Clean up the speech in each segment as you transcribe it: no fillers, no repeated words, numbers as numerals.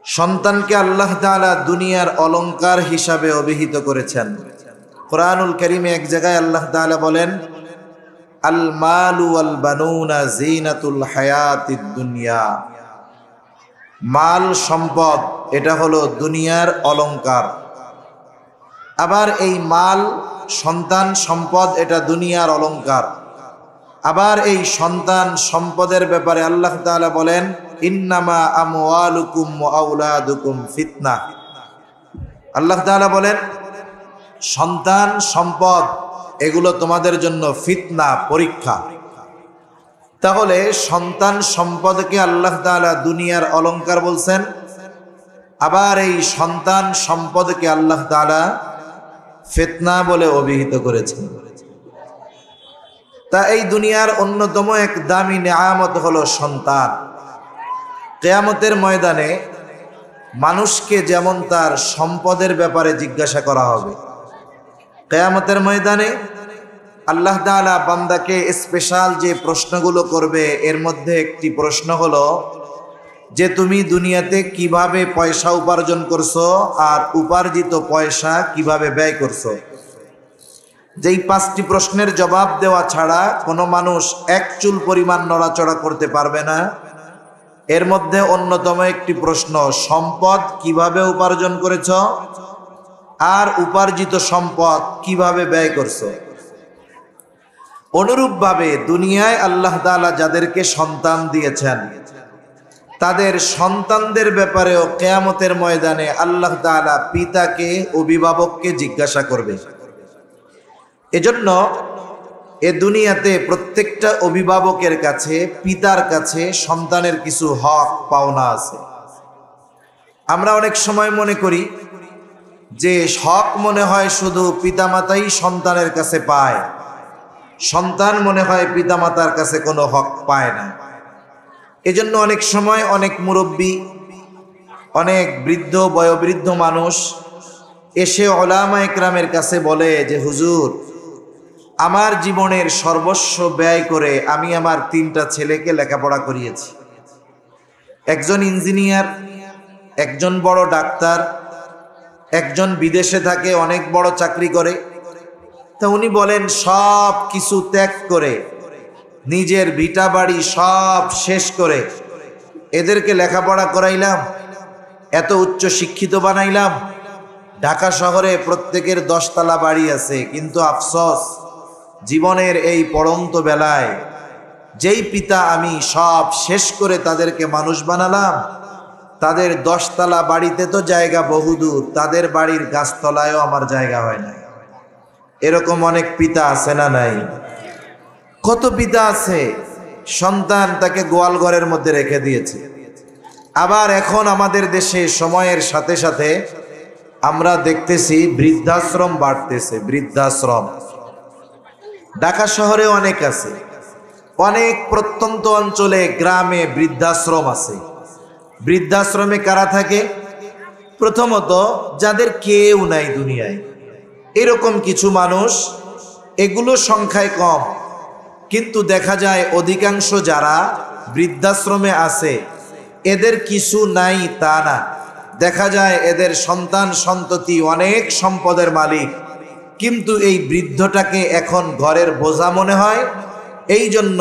সন্তানকে আল্লাহ তাআলা দুনিয়ার অলংকার হিসাবে অভিহিত করেছেন। কুরআনুল কারীমে এক জায়গায় আল্লাহ তাআলা বলেন, আল মালু ওয়াল বানুনা জিনাতুল হায়াতিদ দুনিয়া। মাল সম্পদ এটা হলো দুনিয়ার অলংকার। আবার এই মাল সন্তান সম্পদ এটা দুনিয়ার অলংকার। আবার এই সন্তান সম্পদের ব্যাপারে আল্লাহ তাআলা বলেন, ইন্নামা আমওয়ালুকুম ওয়া আওলাদুকুম ফিতনা। আল্লাহ তাআলা বলেন, সন্তান সম্পদ এগুলো তোমাদের জন্য ফিতনা, পরীক্ষা। তাহলে সন্তান সম্পদকে আল্লাহ তাআলা দুনিয়ার অলংকার বলছেন, আবার এই সন্তান সম্পদকে আল্লাহ তাআলা ফিতনা বলে অভিহিত করেছেন। তা এই দুনিয়ার অন্যতম এক দামি নেয়ামত হলো সন্তান। কিয়ামতের ময়দানে মানুষকে যেমন তার সম্পদের ব্যাপারে জিজ্ঞাসা করা হবে, কিয়ামতের ময়দানে আল্লাহ তাআলা বান্দাকে স্পেশাল যে প্রশ্নগুলো করবে এর মধ্যে একটি প্রশ্ন হলো যে তুমি দুনিয়াতে কিভাবে পয়সা উপার্জন করছো আর উপার্জিত পয়সা কিভাবে ব্যয় করছো। যেই 5টি প্রশ্নের জবাব দেওয়া ছাড়া কোনো মানুষ এক চুল পরিমাণ নড়াচড়া করতে পারবে না। এর মধ্যে অন্যতম একটি প্রশ্ন, সম্পদ কিভাবে উপার্জন করেছ আর উপার্জিত সম্পদ কিভাবে ব্যয় করছো। অনুরূপভাবে দুনিয়ায় আল্লাহ তাআলা যাদেরকে সন্তান দিয়েছেন তাদের সন্তানদের ব্যাপারেও কিয়ামতের ময়দানে আল্লাহ তাআলা পিতাকে, অভিভাবককে জিজ্ঞাসা করবে। এজন্য এ দুনিয়াতে প্রত্যেকটা অভিভাবকের কাছে, পিতার কাছে সন্তানের কিছু হক পাওনা আছে। আমরা অনেক সময় মনে করি যে হক মনে হয় শুধু পিতামাতাই সন্তানের কাছে পায়, সন্তান মনে হয় পিতামাতার কাছে কোনো হক পায় না। এজন্য অনেক সময় অনেক মুরব্বী, অনেক বৃদ্ধ, বয়োবৃদ্ধ মানুষ এসে উলামা ইকরামের কাছে বলে যে হুজুর, আমার জীবনের সর্বস্ব ব্যয় করে আমি আমার 3টা ছেলেকে লেখাপড়া করিয়েছি। একজন ইঞ্জিনিয়ার, একজন বড় ডাক্তার, একজন বিদেশে থাকে, অনেক বড় চাকরি করে। তা উনি বলেন সব কিছু ত্যাগ করে, নিজের ভিটা বাড়ি সব শেষ করে এদেরকে লেখাপড়া করাইলাম, এত উচ্চ শিক্ষিত বানাইলাম। ঢাকা শহরে প্রত্যেকের 10 তলা বাড়ি আছে, কিন্তু আফসোস জীবনের এই পড়ন্ত বেলায় যেই পিতা আমি সব শেষ করে তাদেরকে মানুষ বানালাম, তাদের 10 তলা বাড়িতে তো জায়গা বহুদূর, তাদের বাড়ির গাছতলায়ও আমার জায়গা হয় না। এরকম অনেক পিতা আছে না নাই? কত পিতা আছে সন্তান তাকে গোয়াল ঘরের মধ্যে রেখে দিয়েছে। আবার এখন আমাদের দেশে সময়ের সাথে সাথে আমরা দেখতেছি বৃদ্ধাশ্রম বাড়তেছে। বৃদ্ধাশ্রম ঢাকা শহরে অনেক আছে, অনেক প্রত্যন্ত অঞ্চলে গ্রামে বৃদ্ধাশ্রম আছে। বৃদ্ধাশ্রমে কারা থাকে? প্রথমত যাদের কেউ নাই দুনিয়ায়, এরকম কিছু মানুষ। এগুলো সংখ্যায় কম, কিন্তু দেখা যায় অধিকাংশ যারা বৃদ্ধাশ্রমে আছে এদের কিছু নাই তা না। দেখা যায় এদের সন্তান সন্ততি অনেক সম্পদের মালিক, কিন্তু এই বৃদ্ধটাকে এখন ঘরের বোঝা মনে হয়, এই জন্য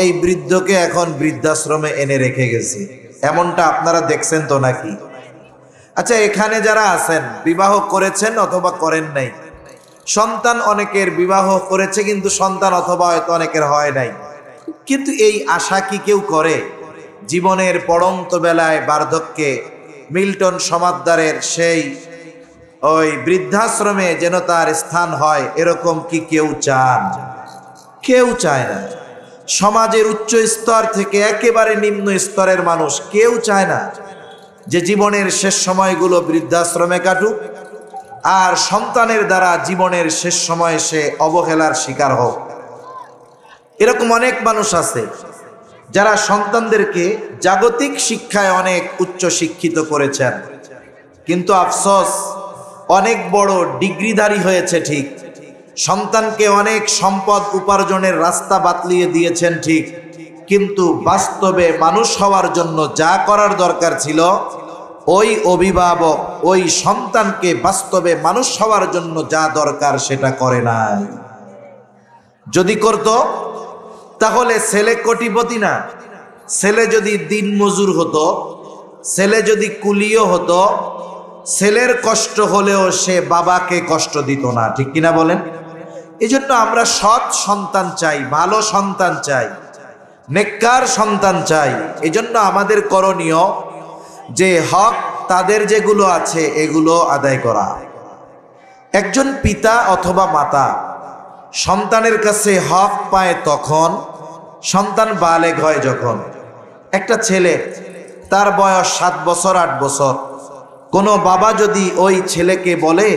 এই বৃদ্ধকে এখন বৃদ্ধাশ্রমে এনে রেখে গেছে। এমনটা আপনারা দেখছেন তো নাকি? আচ্ছা, এখানে যারা আছেন বিবাহ করেছেন অথবা করেন নাই, সন্তান অনেকের বিবাহ করেছে কিন্তু সন্তান অথবা হয়তো অনেকের হয় নাই, কিন্তু এই আশা কি কেউ করে জীবনের পড়ন্ত বেলায় বার্ধক্যে মিল্টন সমাদদারের সেই ওই বৃদ্ধাশ্রমে যেন তার স্থান হয়, এরকম কি কেউ চান? কেউ চায় না। সমাজের উচ্চ স্তর থেকে একেবারে নিম্ন স্তরের মানুষ কেউ চায় না যে জীবনের শেষ সময়গুলো বৃদ্ধাশ্রমে কাটুক আর সন্তানের দ্বারা জীবনের শেষ সময়ে সে অবহেলার শিকার হোক। এরকম অনেক মানুষ আছে যারা সন্তানদেরকে জাগতিক শিক্ষায় অনেক উচ্চ শিক্ষিত করেছেন, কিন্তু আফসোস অনেক বড় ডিগ্রিধারী হয়েছে ঠিক, সন্তানকে অনেক সম্পদ উপার্জনের রাস্তা বাতলিয়ে দিয়েছেন ঠিক, কিন্তু বাস্তবে মানুষ হওয়ার জন্য যা করার দরকার ছিল ওই অভিভাবক ওই সন্তানকে বাস্তবে মানুষ হওয়ার জন্য যা দরকার সেটা করে নাই। যদি করত তাহলে ছেলে কোটিপতি না, ছেলে যদি দিনমজুর হতো, ছেলে যদি কুলিও হতো, ছেলের কষ্ট হলেও সে বাবাকে কষ্ট দিত না। ঠিক কিনা বলেন? এজন্য আমরা সৎ সন্তান চাই, ভালো সন্তান চাই, নেককার সন্তান চাই। এজন্য আমাদের করণীয় যে হক তাদের যেগুলো আছে এগুলো আদায় করা। একজন পিতা অথবা মাতা সন্তানের কাছে হক পায় তখন সন্তান বালেগ হয় যখন। একটা ছেলে তার বয়স 7 বছর 8 বছর, কোনো বাবা যদি ওই ছেলেকে বলে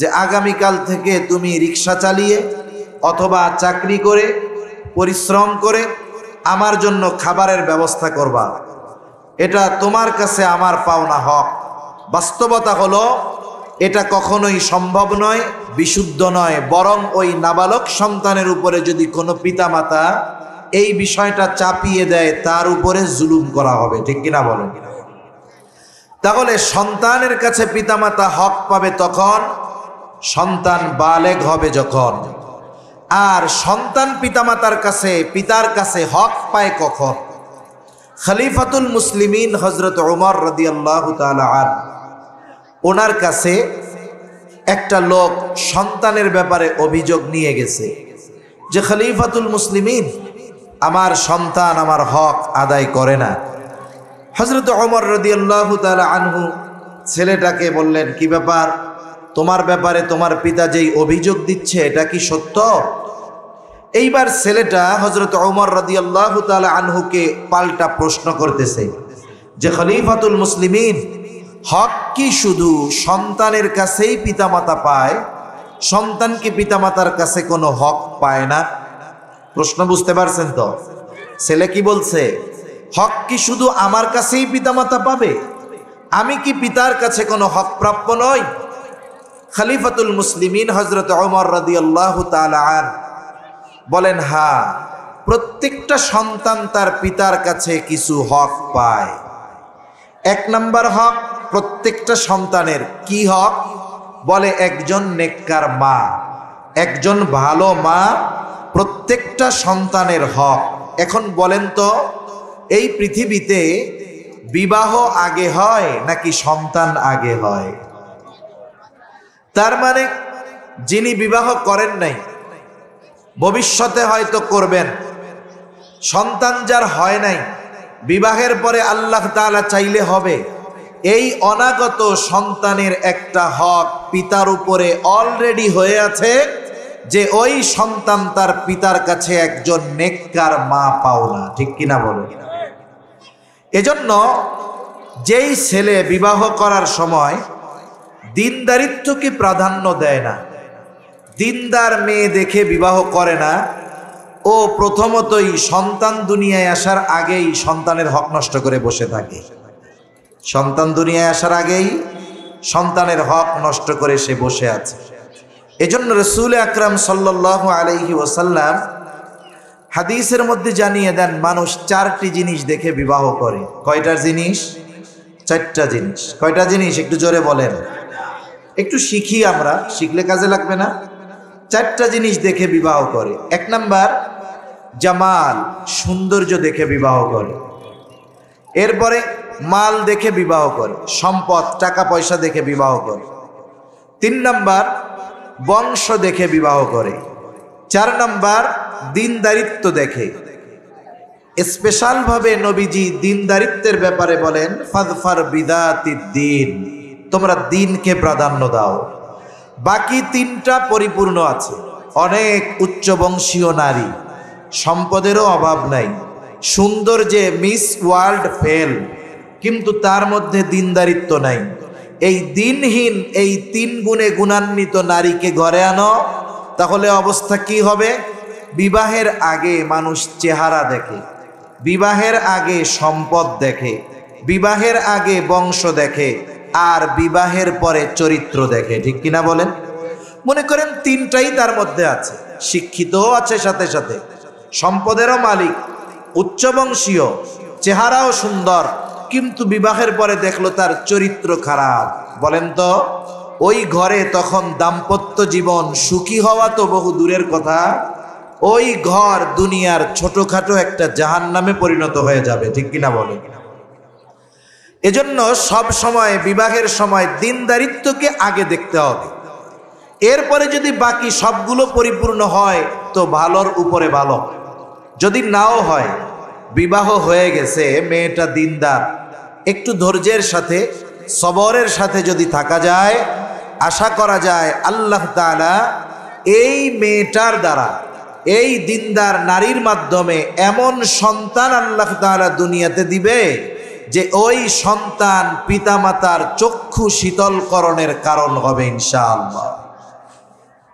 যে আগামীকাল থেকে তুমি রিক্সা চালিয়ে অথবা চাকরি করে পরিশ্রম করে আমার জন্য খাবারের ব্যবস্থা করবা, এটা তোমার কাছে আমার পাওনা হক। বাস্তবতা হলো এটা কখনোই সম্ভব নয়, বিশুদ্ধ নয়। বরং ওই নাবালক সন্তানের উপরে যদি কোনো পিতামাতা এই বিষয়টা চাপিয়ে দেয় তার উপরে জুলুম করা হবে। ঠিক কিনা বলেন? তাহলে সন্তানের কাছে পিতামাতা হক পাবে তখন সন্তান বালেগ হবে যখন। আর সন্তান পিতামাতার কাছে পিতার কাছে হক পায় কখন? খলিফাতুল মুসলিমিন হযরত ওমর রাদিয়াল্লাহু তাআলা আনহু, ওনার কাছে একটা লোক সন্তানের ব্যাপারে অভিযোগ নিয়ে গেছে যে খলিফাতুল মুসলিমিন, আমার সন্তান আমার হক আদায় করে না। হযরত ওমর রাদিয়াল্লাহু তাআলা আনহু ছেলেটাকে বললেন, কি ব্যাপার, তোমার ব্যাপারে তোমার পিতা যেই অভিযোগ দিচ্ছে এটা কি সত্য? এইবার ছেলেটা হযরত ওমর রাদিয়াল্লাহু তাআলা আনহুকে পাল্টা প্রশ্ন করতেছে যে খলিফাতুল মুসলিমিন, হক কি শুধু সন্তানের কাছেই পিতামাতা পায়? সন্তান কি পিতামাতার কাছে কোনো হক পায় না? প্রশ্ন বুঝতে পারছেন তো? ছেলে কি বলছে, হক কি শুধু আমার কাছেই পিতামাতা পাবে? আমি কি পিতার কাছে কোনো হক প্রাপ্য নই? খলিফাতুল মুসলিমিন হযরত ওমর রাদিয়াল্লাহু তাআলা আনহু বলেন, হ্যাঁ, প্রত্যেকটা সন্তান তার পিতার কাছে কিছু হক পায়। 1 নম্বর হক প্রত্যেকটা সন্তানের কি হক? বলে একজন নেককার মা, একজন ভালো মা প্রত্যেকটা সন্তানের হক। এখন বলেন তো, এই পৃথিবীতে বিবাহ আগে হয় নাকি সন্তান আগে হয়? তার মানে যিনি বিবাহ করেন নাই, ভবিষ্যতে হয়তো করবেন, সন্তান যার হয় নাই, বিবাহের পরে আল্লাহ তাআলা চাইলে হবে, এই অনাগত সন্তানের একটা হক পিতার উপরে অলরেডি হয়ে আছে যে ওই সন্তান তার পিতার কাছে একজন নেককার মা পাওনা। ঠিক কিনা বলো? এজন্য যেই ছেলে বিবাহ করার সময় দিনদারিত্বকে প্রাধান্য দেয় না, দিনদার মেয়ে দেখে বিবাহ করে না, ও প্রথমতই সন্তান দুনিয়ায় আসার আগেই সন্তানের হক নষ্ট করে বসে থাকে। সন্তান দুনিয়ায় আসার আগেই সন্তানের হক নষ্ট করে সে বসে আছে। এজন্য রাসূল আকরাম সাল্লাল্লাহু আলাইহি ওয়াসাল্লাম হাদিসের মধ্যে জানিয়ে দেন, মানুষ 4টি জিনিস দেখে বিবাহ করে। কয়টা জিনিস? 4টা জিনিস। কয়টা জিনিস? একটু জোরে বলেন, একটু শিখি আমরা, শিখলে কাজে লাগবে না? 4টা জিনিস দেখে বিবাহ করে। 1 নাম্বার জামাল, সৌন্দর্য দেখে বিবাহ করে। এরপরে মাল দেখে বিবাহ করে, সম্পদ টাকা পয়সা দেখে বিবাহ করে। 3 নাম্বার বংশ দেখে বিবাহ করে। 4 নাম্বার দিনদারিত্ব দেখে। স্পেশাল ভাবে নবীজি দিনদারিত্বের ব্যাপারে বলেন, ফাযফার বিদাতিদ দ্বীন, তোমরা দিনকে প্রাধান্য দাও। বাকি 3টা পরিপূর্ণ আছে। অনেক উচ্চবংশীয় নারী, সম্পদেরও অভাব নাই, সৌন্দর্যে মিস ওয়ার্ল্ড ফেল, কিন্তু তার মধ্যে দিনদারিত্ব নাই। এই দিনহীন, এই 3 গুণে গুণান্বিত নারীকে ঘরে আনো, তাহলে অবস্থা কি হবে? বিবাহের আগে মানুষ চেহারা দেখে, বিবাহের আগে সম্পদ দেখে, বিবাহের আগে বংশ দেখে, আর বিবাহের পরে চরিত্র দেখে। ঠিক কিনা বলেন? মনে করেন 3টাই তার মধ্যে আছে, শিক্ষিতও আছে, সাথে সাথে সম্পদেরও মালিক, উচ্চবংশীয়, চেহারাও সুন্দর, কিন্তু বিবাহের পরে দেখলো তার চরিত্র খারাপ, বলেন তো ওই ঘরে তখন দাম্পত্য জীবন সুখী হওয়া তো বহু দূরের কথা, ওই ঘর দুনিয়ার ছোটখাটো একটা জাহান্নামে পরিণত হয়ে যাবে, ঠিক কিনা বলে? এজন্য সব সময় বিবাহের সময় দিনদারিত্বকে আগে দেখতে হবে, এরপরে যদি বাকি সবগুলো পরিপূর্ণ হয় তো ভালোর উপরে ভালো। যদি নাও হয়, বিবাহ হয়ে গেছে, মেয়েটা দিনদার, একটু ধৈর্যের সাথে সবরের সাথে যদি থাকা যায়, আশা করা যায় আল্লাহ তাআলা এই মেয়েটার দ্বারা, এই দিনদার নারীর মাধ্যমে এমন সন্তান আল্লাহ তাআলা দুনিয়াতে দিবে যে ওই সন্তান পিতামাতার চক্ষু শীতলকরণের কারণ হবে ইনশাআল্লাহ।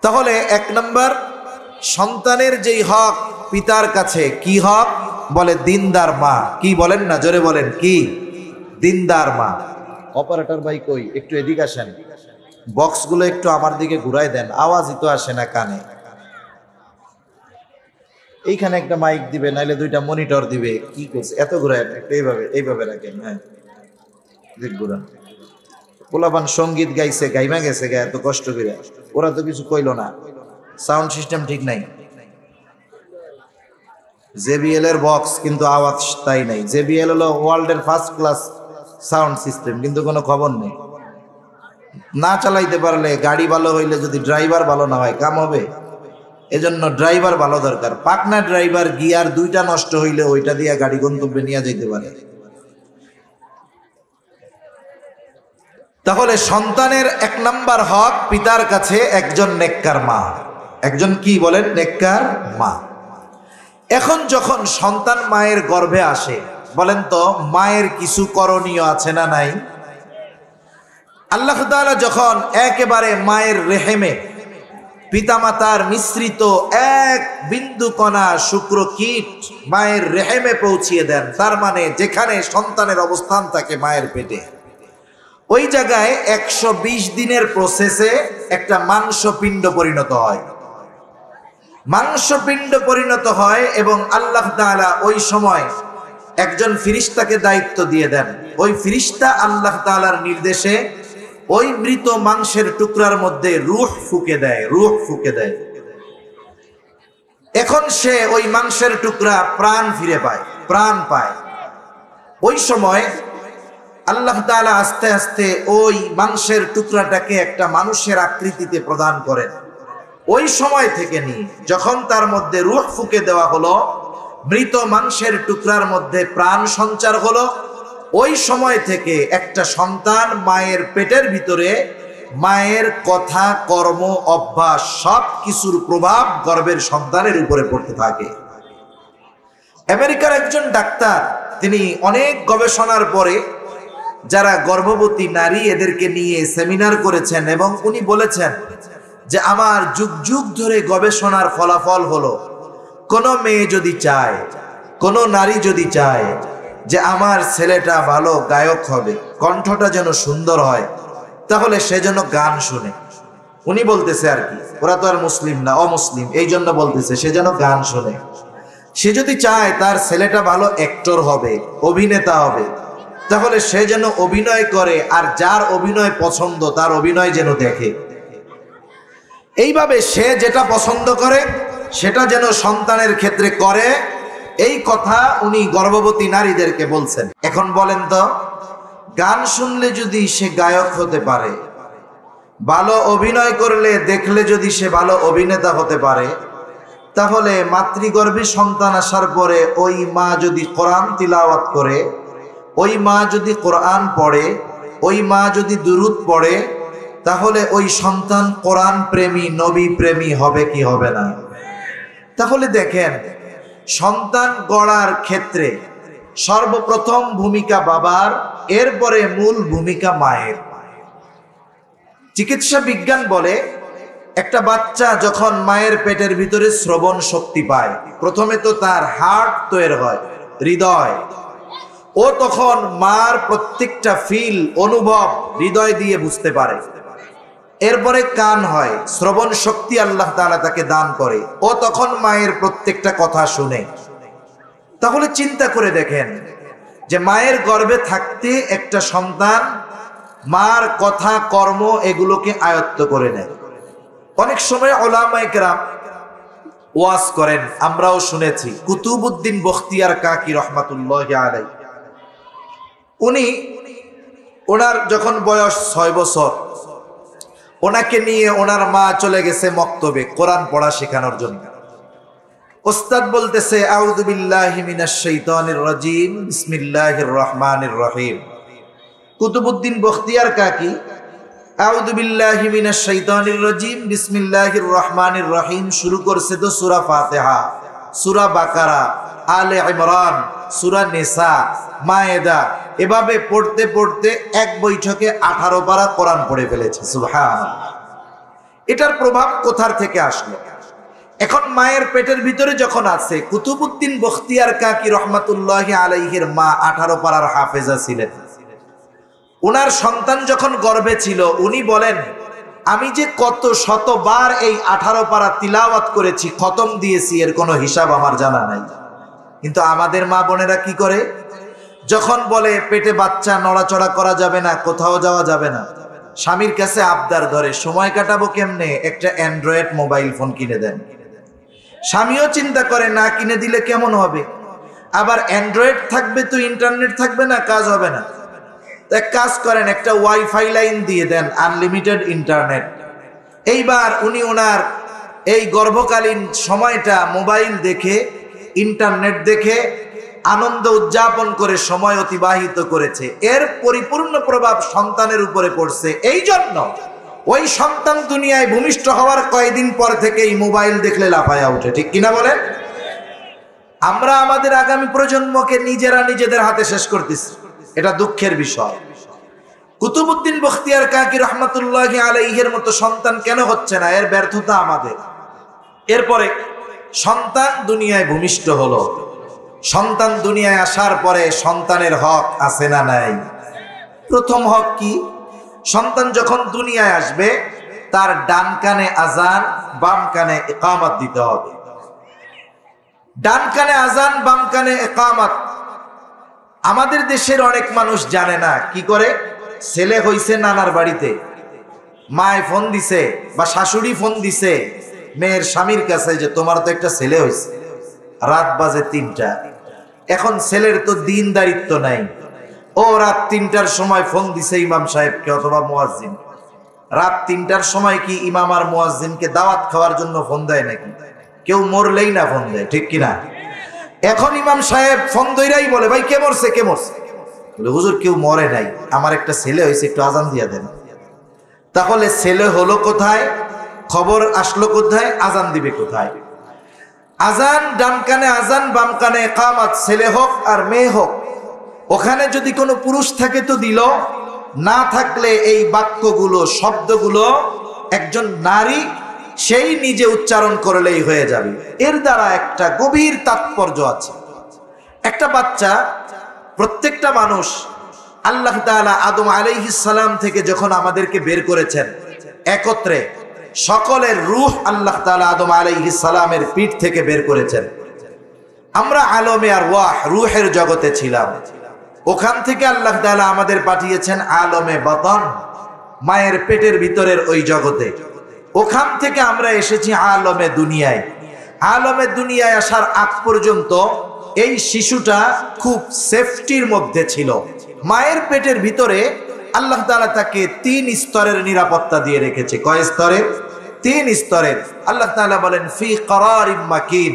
তাহলে এক নম্বর, সন্তানের যেই হক পিতার কাছে, কি হক? বলে দিনদার মা। কি বলেন না, জোরে বলেন, কি? দিনদার মা। অপারেটর ভাই কই, একটু এদিকে আসেন, বক্সগুলো একটু আমার দিকে ঘুরাই দেন, আওয়াজই তো আসে না কানে। এইখানে একটা মাইক দিবে, নাইলে দুইটা মনিটর দিবে, কি করছে এত ঘুরায়? এইভাবে এইভাবে রাখেন, হ্যাঁ ঘুরান। পোলাপান সঙ্গীত গাইছে, গাইমা গেছে, গায়ে এত কষ্ট করে, ওরা তো কিছু কইলো না, সাউন্ড সিস্টেম ঠিক নাই। জেবিএল এর বক্স কিন্তু আওয়াজ তাই নাই। জেবিএল হলো ওয়ার্ল্ডের ফার্স্ট ক্লাস সাউন্ড সিস্টেম, কিন্তু কোনো খবর নেই। না চালাইতে পারলে, গাড়ি ভালো হইলে যদি ড্রাইভার ভালো না হয় কাম হবে? এজন্য ড্রাইভার ভালো দরকার। পাকনা ড্রাইভার, গিয়ার দুইটা নষ্ট হইলে ওইটা দিয়ে গাড়ি গন্তব্যে নিয়ে যাইতে পারে। তাহলে সন্তানের এক নাম্বার হক পিতার কাছে একজন নেককার মা। একজন কি বলেন? নেককার মা। এখন যখন সন্তান মায়ের গর্ভে আসে, বলেন তো মায়ের কিছু করণীয় আছে না নাই? আল্লাহ তাআলা যখন একেবারে মায়ের রেহেমে পিতামাতার মিশ্রিত এক বিন্দু কণা শুক্রকীট মায়ের রেহেমে পৌঁছিয়ে দেন, তার মানে যেখানে সন্তানের অবস্থান থাকে মায়ের পেটে, ওই জায়গায় 120 দিনের প্রসেসে একটা মাংসপিণ্ড পরিণত হয়। মাংসপিণ্ড পরিণত হয় এবং আল্লাহ তাআলা ওই সময় একজন ফিরিস্তাকে দায়িত্ব দিয়ে দেন। ওই ফিরিস্তা আল্লাহ তাআলার নির্দেশে ওই মৃত মাংসের টুকরার মধ্যে রূহ ফুঁকে দেয়, রূহ ফুঁকে দেয়। এখন সে ওই মাংসের টুকরা প্রাণ ফিরে পায়, প্রাণ পায়। ওই সময় আল্লাহ তাআলা আস্তে আস্তে ওই মাংসের টুকরাটাকে একটা মানুষের আকৃতিতে প্রদান করেন। ওই সময় থেকে নিয়ে যখন তার মধ্যে রূহ ফুঁকে দেওয়া হলো, মৃত মাংসের টুকরার মধ্যে প্রাণ সঞ্চার হলো, ওই সময় থেকে একটা সন্তান মায়ের পেটের ভিতরে, মায়ের কথা, কর্ম, অভ্যাস সব কিছুর প্রভাব গর্ভের সন্তানের উপরে পড়তে থাকে। আমেরিকার একজন ডাক্তার, তিনি অনেক গবেষণার পরে যারা গর্ভবতী নারী এদেরকে নিয়ে সেমিনার করেছেন এবং উনি বলেছেন যে আমার যুগ যুগ ধরে গবেষণার ফলাফল হলো, কোনো মেয়ে যদি চায়, কোনো নারী যদি চায় যে আমার ছেলেটা ভালো গায়ক হবে, কণ্ঠটা যেন সুন্দর হয়, তাহলে সে যেন গান শুনে। উনি বলতেছে আর কি, ওরা তো আর মুসলিম না, অমুসলিম, এই জন্য বলতেছে সে যেন গান শুনে। সে যদি চায় তার ছেলেটা ভালো অ্যাক্টর হবে, অভিনেতা হবে, তাহলে সে যেন অভিনয় করে, আর যার অভিনয় পছন্দ তার অভিনয় যেন দেখে। এইভাবে সে যেটা পছন্দ করে সেটা যেন সন্তানের ক্ষেত্রে করে, এই কথা উনি গর্ভবতী নারীদেরকে বলছেন। এখন বলেন তো, গান শুনলে যদি সে গায়ক হতে পারে, ভালো অভিনয় করলে, দেখলে যদি সে ভালো অভিনেতা হতে পারে, তাহলে মাতৃগর্ভে সন্তান আসার পরে ওই মা যদি কোরআন তিলাওয়াত করে, ওই মা যদি কোরআন পড়ে, ওই মা যদি দুরূদ পড়ে, তাহলে ওই সন্তান কোরআন প্রেমী, নবী প্রেমী হবে কি হবে না? তাহলে দেখেন, সন্তান গড়ার ক্ষেত্রে সর্বপ্রথম ভূমিকা বাবার, এরপরে মূল ভূমিকা মায়ের। চিকিৎসা বিজ্ঞান বলে একটা বাচ্চা যখন মায়ের পেটের ভিতরে শ্রবণ শক্তি পায়, প্রথমে তো তার হার্ট তৈরি হয়, হৃদয়, ও তখন মার প্রত্যেকটা ফিল, অনুভব হৃদয় দিয়ে বুঝতে পারে। এরপরে কান হয়, শ্রবণ শক্তি আল্লাহ তাআলা তাকে দান করে, ও তখন মায়ের প্রত্যেকটা কথা শুনে। তাহলে চিন্তা করে দেখেন, যে মায়ের গর্ভে থাকতে একটা সন্তান মার কথা কর্ম এগুলোকে আয়ত্ত করে নেয়। অনেক সময় উলামায়ে কেরাম ওয়াজ করেন, আমরাও শুনেছি। কুতুবউদ্দিন বখতিয়ার কাকি রহমাতুল্লাহি আলাইহি, উনি ওনার যখন বয়স 6 বছর, ওনাকে নিয়ে ওনার মা চলে গেছে মক্তবে কোরআন পড়া শেখানোর জন্য। ওস্তাদ বলতেছে, আউযু বিল্লাহি মিনাশ শাইতানির রাজিম, বিসমিল্লাহির রহমানির রহিম। কুতুবউদ্দিন বখতিয়ার কাকি আউযু বিল্লাহি মিনাশ শাইতানির রাজিম, বিসমিল্লাহির রহমানির রহিম শুরু করছে তো সূরা ফাতিহা, সূরা বাকারা, আলে ইমরান, সূরা নিসা, মায়েদা, এভাবে পড়তে পড়তে এক বৈঠকে 18 পারা কোরআন পড়ে ফেলেছে। সুবহানাল্লাহ। এটার প্রভাব কোথার থেকে আসলো? এখন মায়ের পেটের ভিতরে যখন আছে, কুতুবউদ্দিন বখতিয়ার কাকি রহমাতুল্লাহি আলাইহির মা 18 পারার হাফেজা ছিলেন। উনার সন্তান যখন গর্ভে ছিল, উনি বলেন, আমি যে কত শতবার এই 18 পারা তিলাওয়াত করেছি, খতম দিয়েছি, এর কোনো হিসাব আমার জানা নাই। কিন্তু আমাদের মা বোনেরা কি করে? যখন বলে পেটে বাচ্চা, নড়াচড়া করা যাবে না, কোথাও যাওয়া যাবে না, স্বামীর কাছে আবদার ধরে, সময় কাটাবো কেমনে, একটা অ্যান্ড্রয়েড মোবাইল ফোন কিনে দেন। স্বামীও চিন্তা করে, না কিনে দিলে কেমন হবে, আবার অ্যান্ড্রয়েড থাকবে তো ইন্টারনেট থাকবে না, কাজ হবে না। এক কাজ করেন, একটা ওয়াইফাই লাইন দিয়ে দেন, আনলিমিটেড ইন্টারনেট। এইবার উনি ওনার এই গর্ভকালীন সময়টা মোবাইল দেখে, ইন্টারনেট দেখে আনন্দ উদযাপন করে সময় অতিবাহিত করেছে। এর পরিপূর্ণ প্রভাব সন্তানের উপরে পড়ছে। এই জন্য ওই সন্তান দুনিয়ায় ভূমিষ্ঠ হওয়ার কয়েকদিন পর থেকেই মোবাইল দেখলে লাফায়া ওঠে। ঠিক কিনা বলেন? আমরা আমাদের আগামী প্রজন্মকে নিজেরা নিজেদের হাতে শেষ করতেছি, এটা দুঃখের বিষয়। কুতুবউদ্দিন বখতিয়ার কাকি রহমাতুল্লাহি আলাইহির মতো সন্তান কেন হচ্ছে না? এর ব্যর্থতা আমাদের। এরপরে সন্তান দুনিয়ায় ভূমিষ্ঠ হলো। সন্তান দুনিয়ায় আসার পরে সন্তানের হক আছে না নাই? প্রথম হক কি? সন্তান যখন দুনিয়ায় আসবে, তার ডান কানে আজান, বাম কানে ইকামত দিতে হবে। ডান কানে আজান, বাম কানে ইকামত। আমাদের দেশের অনেক মানুষ জানে না। কি করে? ছেলে হইছে নানার বাড়িতে, মায় ফোন দিছে বা শাশুড়ি ফোন দিছে মেয়ের স্বামীর কাছে যে তোমার তো একটা ছেলে হইছে। রাত বাজে 3টা। এখন ছেলের তো দিনদারিত্ব নাই। ও রাত 3টার সময় ফোন দিছে ইমাম সাহেবকে অথবা মুয়াজ্জিন। রাত 3টার সময় কি ইমাম আর মুয়াজ্জিনকে দাওয়াত খাওয়ার জন্য ফোন দেয় নাকি? কেউ মরলেই না ফোন দেয়, ঠিক কিনা? এখন ইমাম সাহেব ফোন দইরাই বলে, ভাই কে মরছে, কে মরছে? বলে, হুজুর কেউ মরে নাই, আমার একটা ছেলে হয়েছে, একটু আজান দিয়ে দেন। তাহলে ছেলে হলো কোথায়? খবর আসলো কোথায়? আজান দিবে কোথায়? আজান, ডান কানে আজান, বাম কানে ইকামত। ছেলে হোক আর মেয়ে হোক, ওখানে যদি কোনো পুরুষ থাকে তো দিল, না থাকলে এই বাক্যগুলো, শব্দগুলো একজন নারী সেই নিজে উচ্চারণ করলেই হয়ে যাবে। এর দ্বারা একটা গভীর তাৎপর্য আছে। একটা বাচ্চা, প্রত্যেকটা মানুষ, আল্লাহ তাআলা আদম আলাইহিস সালাম থেকে যখন আমাদেরকে বের করেছেন একত্রে, সকলের রূহ আল্লাহ তাআলা আদম আলাইহিস সালামের পিঠ থেকে বের করেছেন। আমরা আলমে আর ওয়াহ, রূহের জগতে ছিলাম। ওখান থেকে আল্লাহ তাআলা আমাদের পাঠিয়েছেন আলমে বাতন, মায়ের পেটের ভিতরের ওই জগতে। ওখান থেকে আমরা এসেছি আলমে দুনিয়ায়। আলমে দুনিয়ায় আসার আগ পর্যন্ত এই শিশুটা খুব সেফটির মধ্যে ছিল। মায়ের পেটের ভিতরে আল্লাহ তাআলা তাকে 3 স্তরের নিরাপত্তা দিয়ে রেখেছে। কয় স্তরের? 3 স্তরের। আল্লাহ তাআলা বলেন ফি করারিম মাকিন,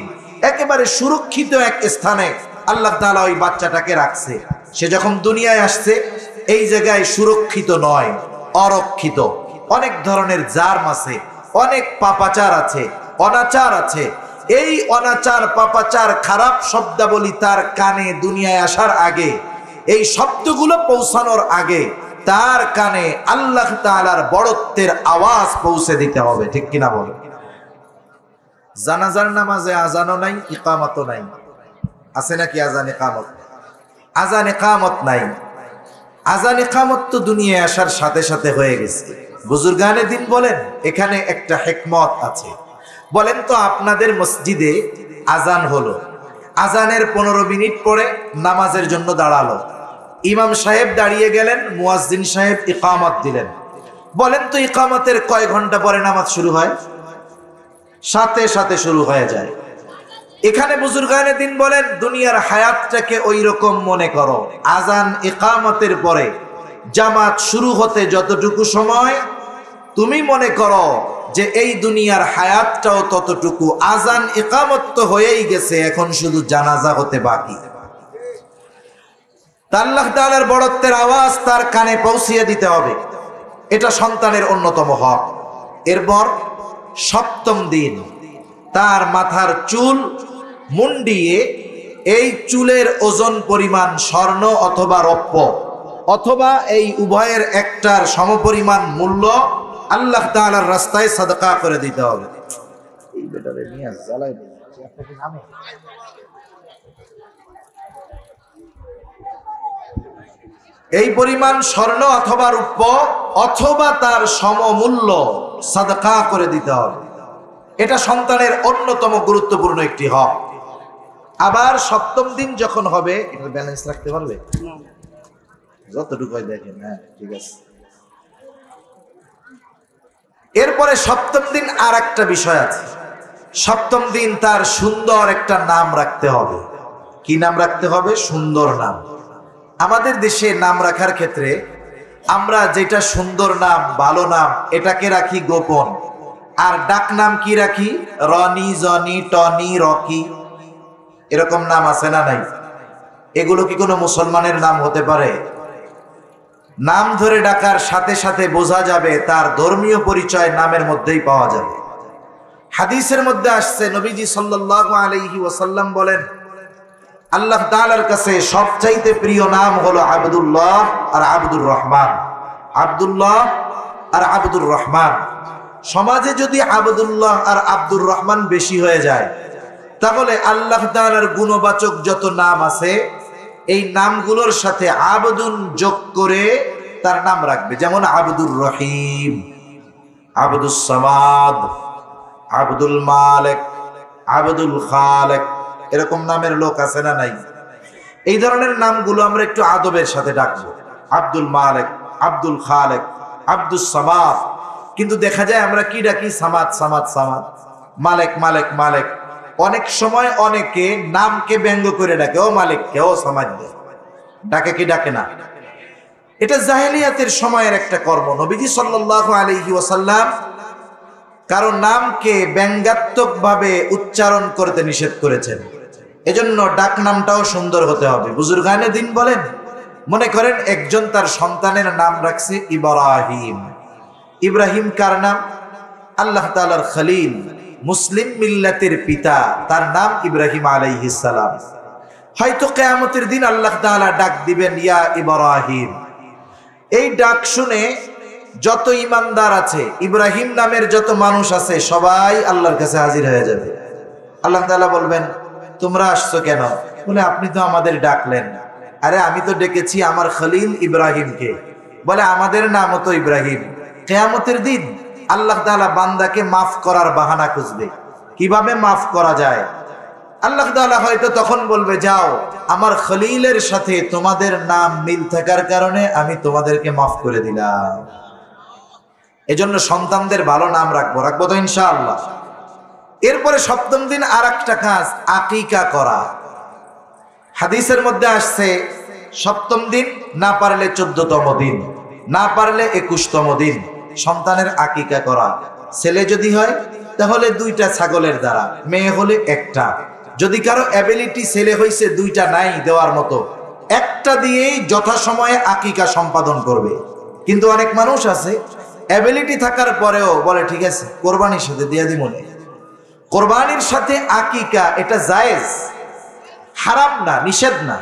একেবারে সুরক্ষিত এক স্থানে আল্লাহ তাআলা ওই বাচ্চাটাকে রাখছে। সে যখন দুনিয়ায় আসছে, এই জায়গায় সুরক্ষিত নয়, অরক্ষিত। অনেক ধরনের জার্ম আছে, অনেক পাপাচার আছে, অনাচার আছে। এই অনাচার, পাপাচার, খারাপ শব্দাবলী তার কানে দুনিয়ায় আসার আগে, এই শব্দগুলো পৌঁছানোর আগে তার কানে আল্লাহ তাআলার বড়ত্বের আওয়াজ পৌঁছে দিতে হবে। ঠিক কিনা বলে? জানাজার নামাজে আজানও নাই, ইকামতও নাই। আছে নাকি আজান ইকামত? আজান ইকামত নাই। আজান ইকামত তো দুনিয়ায় আসার সাথে সাথে হয়ে গেছে। বুজুর্গানে দিন বলেন, এখানে একটা হিকমত আছে। বলেন তো, আপনাদের মসজিদে আজান হলো, আজানের 15 মিনিট পরে নামাজের জন্য দাঁড়ালো। ইমাম সাহেব দাঁড়িয়ে গেলেন, মুয়াজ্জিন সাহেব ইকামত দিলেন। বলেন তো ইকামতের কয় ঘন্টা পরে নামাজ শুরু হয়? সাথে সাথে শুরু হয়ে যায়। এখানে বুজুর্গানে দিন বলেন, দুনিয়ার হায়াতটাকে ওই রকম মনে করো। আজান ইকামতের পরে জামাত শুরু হতে যতটুকু সময়, তুমি মনে করো যে এই দুনিয়ার হায়াতটাও ততটুকু। আজান ইকামত তো হয়েই গেছে, এখন শুধু জানাজা হতে বাকি। আল্লাহ তাআলার বড়ত্বের আওয়াজ তার কানে পৌঁছিয়ে দিতে হবে, এটা সন্তানের অন্যতম হক। এরপর 7ম দিন তার মাথার চুল মুন্ডিয়ে এই চুলের ওজন পরিমাণ স্বর্ণ অথবা রৌপ্য অথবা এই উভয়ের একটার সমপরিমাণ মূল্য আল্লাহ তাআলার রাস্তায় সাদকা করে দিতে হবে। এই পরিমাণ স্বর্ণ অথবা রৌপ্য অথবা তার সমমূল্য সাদকা করে দিতে হবে। এটা সন্তানের অন্যতম গুরুত্বপূর্ণ একটি হক। আবার 7ম দিন যখন হবে, এটা ব্যালেন্স রাখতে পারবে যতটুকু দেখেন। হ্যাঁ, ঠিক আছে। এরপরে 7ম দিন আর একটা বিষয় আছে। 7ম দিন তার সুন্দর একটা নাম রাখতে হবে। কি নাম রাখতে হবে? সুন্দর নাম। আমাদের দেশে নাম রাখার ক্ষেত্রে আমরা যেটা সুন্দর নাম, ভালো নাম, এটাকে রাখি গোপন। আর ডাক নাম কি রাখি? রনি, জনি, টনি, রকি, এরকম নাম আছে না নাই? এগুলো কি কোনো মুসলমানের নাম হতে পারে? নাম ধরে ডাকার সাথে সাথে বোঝা যাবে তার ধর্মীয় পরিচয় নামের মধ্যেই পাওয়া যাবে। হাদিসের মধ্যে আসছে, নবীজি সাল্লাল্লাহু আলাইহি ওয়াসাল্লাম বলেন, আল্লাহ তাআলার কাছে সবচাইতে প্রিয় নাম হলো আব্দুল্লাহ আর আব্দুর রহমান। আব্দুল্লাহ আর আব্দুর রহমান। সমাজে যদি আব্দুল্লাহ আর আব্দুর রহমান বেশি হয়ে যায়, তাহলে আল্লাহ তাআলার গুণবাচক যত নাম আছে এই নামগুলোর সাথে আবদুন যোগ করে তার নাম রাখবে। যেমন আব্দুর রহিম, আব্দুস সামাদ, আব্দুল মালিক, আব্দুল খালেক, এরকম নামের লোক আছে না নাই? এই ধরনের নামগুলো আমরা একটু আদবের সাথে ডাকবো। আব্দুল মালিক, আব্দুল খালেক, আব্দুস সামাদ। কিন্তু দেখা যায় আমরা কি ডাকি? সামাদ, সামাদ, সামাদ, মালিক, মালিক, মালিক। অনেক সময় অনেকে নামকে ব্যঙ্গ করে ডাকে, ও মালিক কে, ও সামাদ ডাকে, কি ডাকে না? এটা জাহেলিয়াতের সময়ের একটা কর্ম। নবীজি সাল্লাল্লাহু আলাইহি ওয়াসাল্লাম কারণ নামকে ব্যঙ্গাত্মক ভাবে উচ্চারণ করতে নিষেধ করেছেন। এজন্য ডাক নামটাও সুন্দর হতে হবে। বুজুর্গানে দিন বলেন, মনে করেন একজন তার সন্তানের নাম রাখছে ইব্রাহিম। ইব্রাহিম কার নাম? আল্লাহ তাআলার খলিল, মুসলিম মিল্লাতের পিতা, তার নাম ইব্রাহিম আলাইহিস সালাম। হয়তো কিয়ামতের দিন আল্লাহ তাআলা ডাক দিবেন, ইয়া ইব্রাহিম। এই ডাক শুনে যত ইমানদার আছে, ইব্রাহিম নামের যত মানুষ আছে, সবাই আল্লাহর কাছে হাজির হয়ে যাবে। আল্লাহ তাআলা বলবেন, তোমরা আসছো কেন? বলে, আপনি তো আমাদের ডাকলেন। আরে আমি তো ডেকেছি আমার খলিল ইব্রাহিমকে। বলে, আমাদের নামও তো ইব্রাহিম। কিয়ামতের দিন আল্লাহ তাআলা বান্দাকে মাফ করার বাহানা খুঁজবে, কিভাবে মাফ করা যায়। আল্লাহ তাআলা হয়তো তখন বলবে, যাও, আমার খলিলের সাথে তোমাদের নাম মিল থাকার কারণে আমি তোমাদেরকে মাফ করে দিলাম। এজন্য সন্তানদের ভালো নাম রাখবো তো ইনশাআল্লাহ। এরপরে 7ম দিন আর একটা কাজ, আকিকা করা। হাদিসের মধ্যে আসছে 7ম দিন, না পারলে 14তম দিন, না পারলে 21তম দিন সন্তানের আকিকা করা। ছেলে যদি হয় তাহলে 2টা ছাগলের দ্বারা, মেয়ে হলে 1টা। যদি কারো অ্যাবিলিটি ছেলে হইছে 2টা নাই দেওয়ার মতো, 1টা দিয়েই যথাসময়ে আকিকা সম্পাদন করবে। কিন্তু অনেক মানুষ আছে অ্যাবিলিটি থাকার পরেও বলে, ঠিক আছে কোরবানির সাথে দিয়ে দি মনে। কোরবানির সাথে আকিকা এটা জায়েজ, হারাম না, নিষেধ না।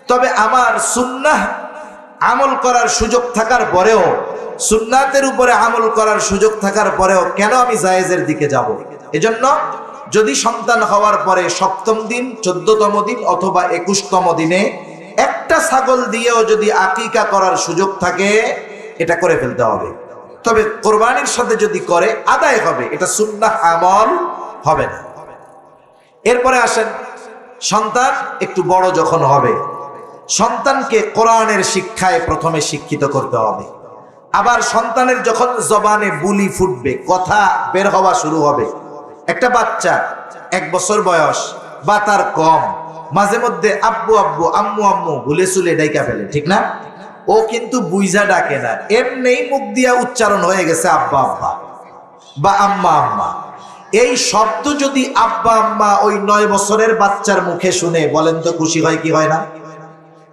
তবে আমার সুন্নাহ আমল করার সুযোগ থাকার পরেও, সুন্নাতের উপরে আমল করার সুযোগ থাকার পরেও কেন আমি জায়েজের দিকে যাব? এজন্য যদি সন্তান হওয়ার পরে 7ম দিন, 14তম দিন অথবা 21তম দিনে 1টা ছাগল দিয়েও যদি আকিকা করার সুযোগ থাকে, এটা করে ফেলতে হবে। তবে কোরবানির সাথে যদি করে আদায় হবে, এটা সুন্নাহ আমল হবে না। এরপরে আসেন সন্তান একটু বড় যখন হবে, সন্তানকে কোরআনের শিক্ষায় প্রথমে শিক্ষিত করতে হবে। আবার সন্তানের যখন জবানে বুলি ফুটবে, কথা বের হওয়া শুরু হবে, একটা বাচ্চা 1 বছর বয়স বা তার কম মাঝে মধ্যে আব্বু আব্বু আম্মু আম্মু ভুলে চুলে ডাইকা ফেলে, ঠিক না? ও কিন্তু বুইজা ডাকে না, এমনিই মুখ দিয়া উচ্চারণ হয়ে গেছে আব্বা আব্বা বা আম্মা আম্মা। এই শব্দ যদি আব্বা আম্মা ওই 9 বছরের বাচ্চার মুখে শুনে, বলেন তো খুশি হয় কি হয় না?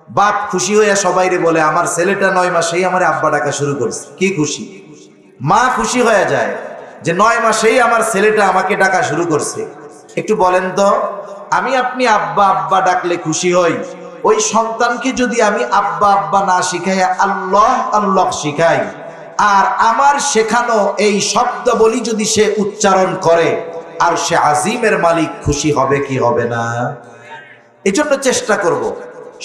বাপ খুশি হইয়া সবাইরে বলে আমার ছেলেটা 9 মাসেই আমার আব্বা ডাকা শুরু করছে, কি খুশি। মা খুশি হয়ে যায় যে 9 মাসেই আমার ছেলেটা আমাকে ডাকা শুরু করছে। একটু বলেন তো, আমি আপনি আব্বা আব্বা ডাকলে খুশি হই, ওই সন্তানকে যদি আমি আব্বা আব্বা না শিখাইয়া আল্লাহ আল্লাহ শিখাই, আর আমার শেখানো এই শব্দ বলি যদি সে উচ্চারণ করে, আর সে আজিমের মালিক খুশি হবে কি হবে না? এজন্য চেষ্টা করব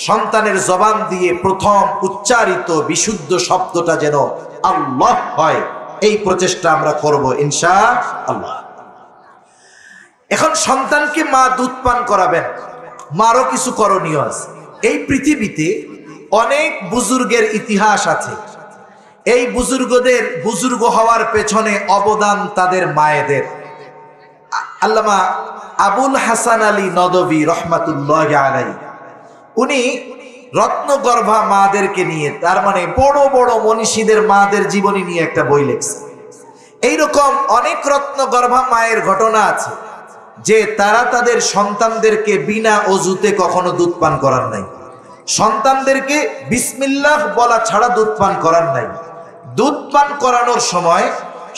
সন্তানের জবান দিয়ে প্রথম উচ্চারিত বিশুদ্ধ শব্দটা যেন আল্লাহ হয়, এই প্রচেষ্টা আমরা করব ইনশাআল্লাহ। এখন সন্তানকে মা দুধ পান করাবেন, মারও কিছু করণীয় আছে। এই পৃথিবীতে অনেক বুজুর্গের ইতিহাস আছে। এই বুজুর্গদের বুজুর্গ হওয়ার পেছনে অবদান তাদের মায়েদের। আল্লামা আবুল হাসান আলী নদভী রহমাতুল্লাহ আলাইহি, উনি রত্নগর্ভা মাদেরকে নিয়ে, তার মানে বড় বড় মনীষীদের মাদের জীবনী নিয়ে একটা বই লিখছে। এইরকম অনেক রত্নগর্ভা মায়ের ঘটনা আছে যে তারা তাদের সন্তানদেরকে বিনা অজুতে কখনো দুধ পান করার নাই, সন্তানদেরকে বিসমিল্লাহ বলা ছাড়া দুধ পান করার নাই। দুধ পান করানোর সময়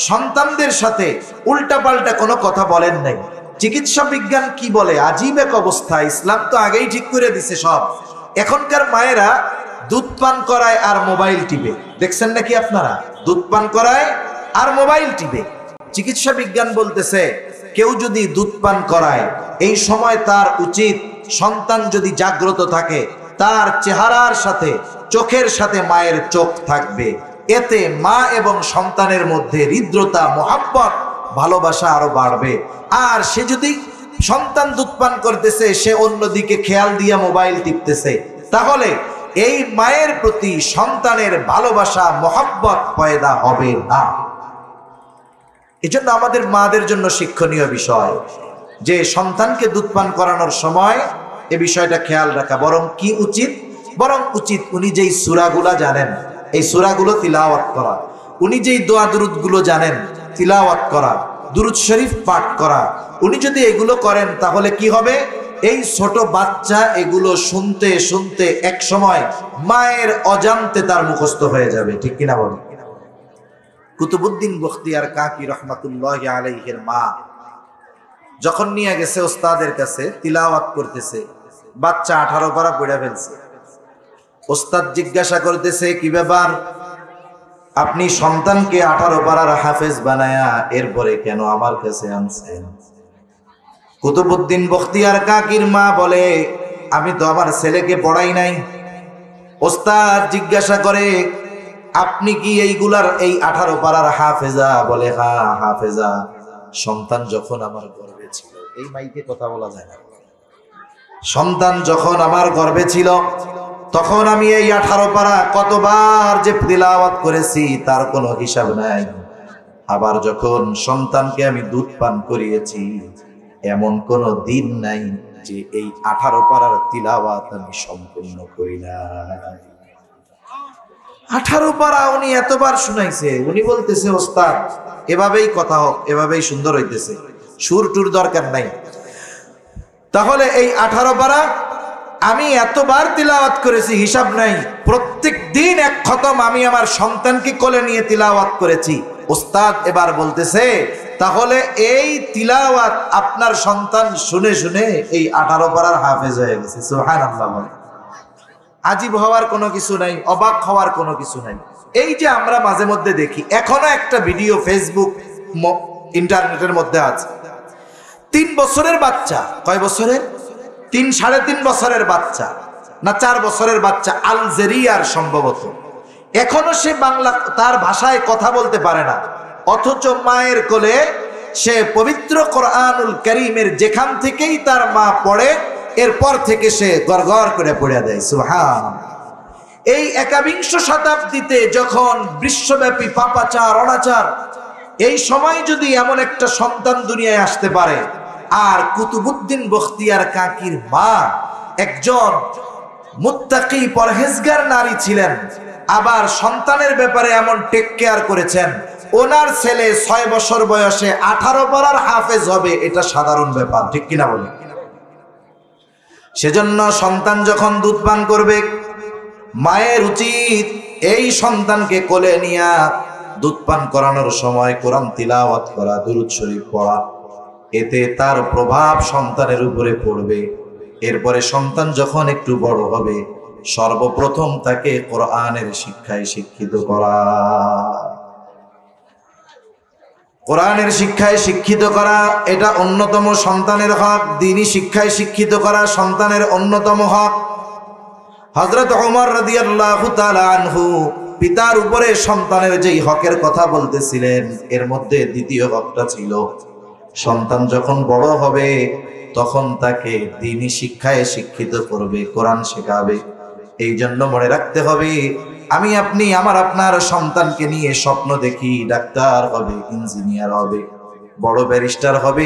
সন্তানদের সাথে উল্টাপাল্টা কোনো কথা বলেন নাই। চিকিৎসা বিজ্ঞান কি বলে, আজীব এক অবস্থা। ইসলাম তো আগেই ঠিক করে দিছে সব। এখনকার মায়েরা দুধ পান করায় আর মোবাইল টিপে, দেখছেন নাকি আপনারা? দুধ পান করায় আর মোবাইল টিপে। চিকিৎসা বিজ্ঞান বলতেছে কেউ যদি দুধ পান করায়, এই সময় তার উচিত সন্তান যদি জাগ্রত থাকে, তার চেহারার সাথে চোখের সাথে মায়ের চোখ থাকবে। এতে মা এবং সন্তানের মধ্যে হৃদ্রতা, মোহাব্বত, ভালোবাসা আরো বাড়বে। আর সে যদি সন্তান দুধ পান করতেছে, সে অন্যদিকে খেয়াল দিয়া মোবাইল টিপতেছে, তাহলে এই মায়ের প্রতি সন্তানের ভালোবাসা, মোহাব্বত পয়দা হবে না। এজন্য আমাদের মাদের জন্য শিক্ষণীয় বিষয় যে সন্তানকে দুধ পান করানোর সময় এ বিষয়টা খেয়াল রাখা। বরং কি উচিত? বরং উচিত উনি যেই সূরাগুলা জানেন, এই সূরাগুলো তিলাওয়াত করা, উনি যেই দোয়া দুরুদ গুলো জানেন তিলাওয়াত করা, দুরুদ শরীফ পাঠ করা। উনি যদি এগুলো করেন তাহলে কি হবে? এই ছোট বাচ্চা এগুলো শুনতে শুনতে এক সময় মায়ের অজান্তে তার মুখস্থ হয়ে যাবে, ঠিক কিনা বলেন? কুতুবউদ্দিন বখতিয়ার কাকি রহমাতুল্লাহি আলাইহির মা যখন নিয়ে গেছে ওস্তাদের কাছে, তিলাওয়াত করতেছে, বাচ্চা 18 পারা পড়ে ফেলছে। ওস্তাদ জিজ্ঞাসা করতেছে, কি ব্যাপার, আপনি সন্তানকে 18 পারার হাফেজ বানায়া এরপরে কেন আমার কাছে আনছেন? কুতুবউদ্দিন বখতিয়ার কাকির মা বলে, আমি তো আমার ছেলেকে পড়াই নাই। ওস্তাদ জিজ্ঞাসা করে, আপনি কি এইগুলার এই 18 পারার হাফেজা? বলে, হ্যাঁ হাফেজা। সন্তান যখন আমার গর্ভে ছিল, এই মাইকে কথা বলা যায় না, সন্তান যখন আমার গর্ভে ছিল তখন আমি এই 18 পারা কতবার যে তিলাওয়াত করেছি তার কোনো হিসাব নাই। আবার যখন সন্তানকে আমি দুধ পান করিয়েছি, এমন কোনো দিন নাই যে এই 18 পারার তিলাওয়াত আমি সম্পূর্ণ করি না। 18 পারা উনি এতবার শুনাইছে। উনি বলতেছে, ওস্তাদ এভাবেই কথা হোক, এভাবেই সুন্দর হইতেছে, সুর টুর দরকার নাই। তাহলে এই 18 পারা আমি এতবার তিলাওয়াত করেছি, হিসাব নাই। প্রত্যেক দিন এক খতম আমি আমার সন্তানকে কোলে নিয়ে তিলাওয়াত করেছি। ওস্তাদ এবার বলতেছে, তাহলে এই তিলাওয়াত আপনার সন্তান শুনে শুনে এই 18 পারার হাফেজ হয়ে গেছে। সুবহানাল্লাহ। আজীব হওয়ার কোনো কিছু নাই, অবাক হওয়ার কোনো কিছু নাই। এই যে আমরা মাঝে মধ্যে দেখি, এখনো একটা ভিডিও ফেসবুক ইন্টারনেটের মধ্যে আছে, 3 বছরের বাচ্চা, কয় বছরের? 3-3.5 বছরের বাচ্চা না 4 বছরের বাচ্চা, আলজেরিয়ার সম্ভবত। এখনো সে বাংলা, তার ভাষায় কথা বলতে পারে না, অথচ মায়ের কোলে সে পবিত্র কোরআনুল কারীমের যেখান থেকেই তার মা পড়ে এরপর থেকে সে গড়গড় করে পড়ে দেয়। সুবহানাল্লাহ। এই 21 শতাব্দীতে যখন বিশ্বব্যাপী পাপাচার অনাচার, এই সময় যদি এমন একটা সন্তান দুনিয়ায় আসতে পারে, আর কুতুবউদ্দিন বখতিয়ার কাকির মা একজন মুত্তাকি পরহেজগার নারী ছিলেন, আবার সন্তানের ব্যাপারে এমন টেক কেয়ার করেছেন, ওনার ছেলে 6 বছর বয়সে 18 পারার হাফেজ হবে, এটা সাধারণ ব্যাপার, ঠিক কিনা বলে? সেজন্য সন্তান যখন দুধ পান করবে, মায়ের উচিত এই সন্তানকে কোলে নিয়ে দুধ পান করানোর সময় কোরআন তিলাওয়াত করা, দুরূদ শরীফ পড়া, এতে তার প্রভাব সন্তানের উপরে পড়বে। এরপরে সন্তান যখন একটু বড় হবে, সর্বপ্রথম তাকে কোরআনের শিক্ষায় শিক্ষিত করা, কোরআনের শিক্ষায় শিক্ষিত করা, এটা অন্যতম সন্তানের হক। দ্বীনি শিক্ষায় শিক্ষিত করা সন্তানের অন্যতম হক। হযরত ওমর রাদিয়াল্লাহু তাআলা আনহু পিতার উপরে সন্তানের যেই হকের কথা বলতেছিলেন, এর মধ্যে দ্বিতীয় হকটা ছিল সন্তান যখন বড় হবে তখন তাকে দ্বীনি শিক্ষায় শিক্ষিত করবে, কোরআন শেখাবে। এই জন্য মনে রাখতে হবে, আমি আপনি আমার আপনার সন্তানকে নিয়ে স্বপ্ন দেখি ডাক্তার হবে, ইঞ্জিনিয়ার হবে, বড় ব্যারিস্টার হবে,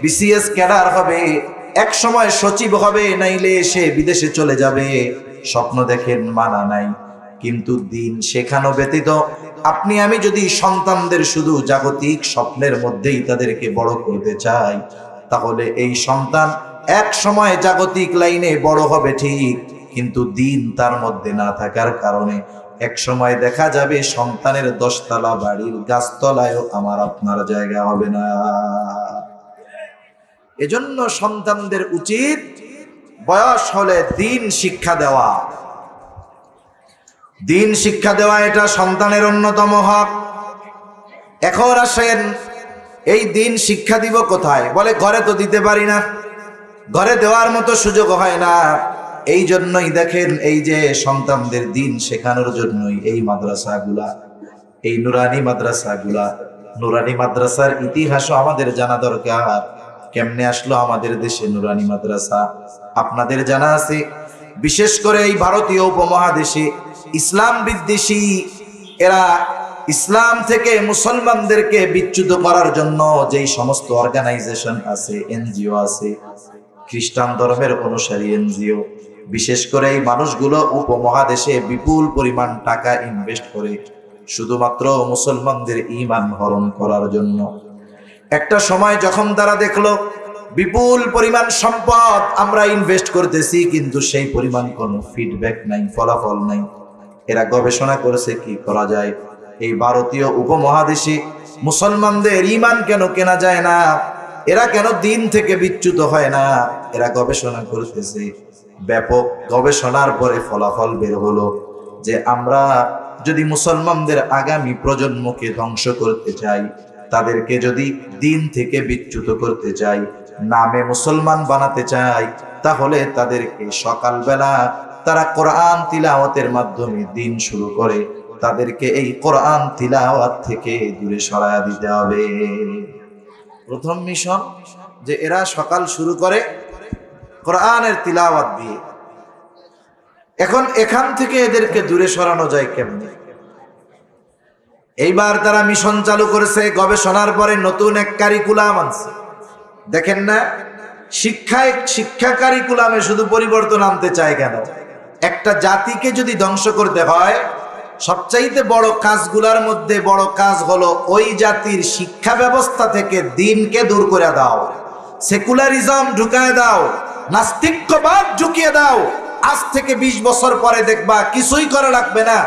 বিসিএস ক্যাডার হবে, এক সময় সচিব হবে, নাইলে সে বিদেশে চলে যাবে। স্বপ্ন দেখেন, মানা নাই, কিন্তু দিন শেখানো ব্যতীত আপনি আমি যদি সন্তানদের শুধু জাগতিক স্বপ্নের মধ্যেই তাদেরকে বড় করতে চাই, তাহলে এই সন্তান এক সময় জাগতিক লাইনে বড় হবে ঠিক, কিন্তু দিন তার মধ্যে না থাকার কারণে এক সময় দেখা যাবে সন্তানের 10 তলা বাড়ির গাছতলায়ও আমার আপনার জায়গা হবে না। এজন্য সন্তানদের উচিত বয়স হলে দিন শিক্ষা দেওয়া, দিন শিক্ষা দেওয়া, এটা সন্তানের অন্যতম হক। এখন আসেন, এই দিন শিক্ষা দিব কোথায়? বলে ঘরে তো দিতে পারি না, ঘরে দেওয়ার মতো সুযোগ হয় না। এই জন্যই দেখেন, এই যে সন্তানদের দিন শেখানোর জন্যই এই মাদ্রাসাগুলা, এই নুরানি মাদ্রাসাগুলা, নুরানি মাদ্রাসার ইতিহাসও আমাদের জানা দরকার। কেমনে আসলো আমাদের দেশে নুরানি মাদ্রাসা? আপনাদের জানা আছে, বিশেষ করে এই ভারতীয় উপমহাদেশে ইসলাম বিদ্বেষী এরা ইসলাম থেকে মুসলমানদেরকে বিচ্যুত করার জন্য যেই সমস্ত অর্গানাইজেশন আছে, এনজিও আছে, খ্রিস্টান ধর্মের অনুসারী এনজিও, বিশেষ করে এই মানুষগুলো উপমহাদেশে বিপুল পরিমাণ টাকা ইনভেস্ট করে শুধুমাত্র মুসলমানদের ঈমান হরণ করার জন্য। একটা সময় যখন তারা দেখলো বিপুল পরিমাণ সম্পদ আমরা ইনভেস্ট করতেছি, কিন্তু সেই পরিমাণ কোনো ফিডব্যাক নাই, ফলাফল নাই, এরা গবেষণা করেছে কি করা যায়, এই ভারতীয় উপমহাদেশে মুসলমানদের ঈমান কেন কেনা যায় না, এরা কেন দিন থেকে বিচ্যুত হয় না, এরা গবেষণা করতেছে। ব্যাপক গবেষণার পরে ফলাফল বের হলো যে আমরা যদি মুসলমানদের আগামী প্রজন্মকে ধ্বংস করতে চাই, তাদেরকে যদি দিন থেকে বিচ্যুত করতে চাই, নামে মুসলমান বানাতে চাই, তাহলে তাদেরকে সকালবেলা তারা কোরআন তিলাওয়াতের মাধ্যমে দিন শুরু করে, তাদেরকে এই কোরআন তিলাওয়াত থেকে দূরে সরায়া দিতে হবে। প্রথম মিশন যে এরা সকাল শুরু করে কোরআনের তিলাওয়াত দিয়ে। এখন এখান থেকে এদেরকে দূরে সরানো যায় কেমনে? এইবার তারা মিশন চালু করেছে, গবেষণার পরে নতুন এক কারিকুলাম আনছে। দেখেন না, শিক্ষা কারিকুলামে শুধু পরিবর্তন আনতে চায় কেন? একটা জাতিকে যদি ধ্বংস করতে হয়, সবচাইতে বড় কাজগুলোর মধ্যে বড় কাজ হলো ওই জাতির শিক্ষা ব্যবস্থা থেকে দিনকে দূর করে দাও, সেকুলারিজম ঢুকায় দাও, নাস্তিক্যবাদ ঢুকিয়ে দাও। আজ থেকে 20 বছর পরে দেখবা কিছুই করা লাগবে না,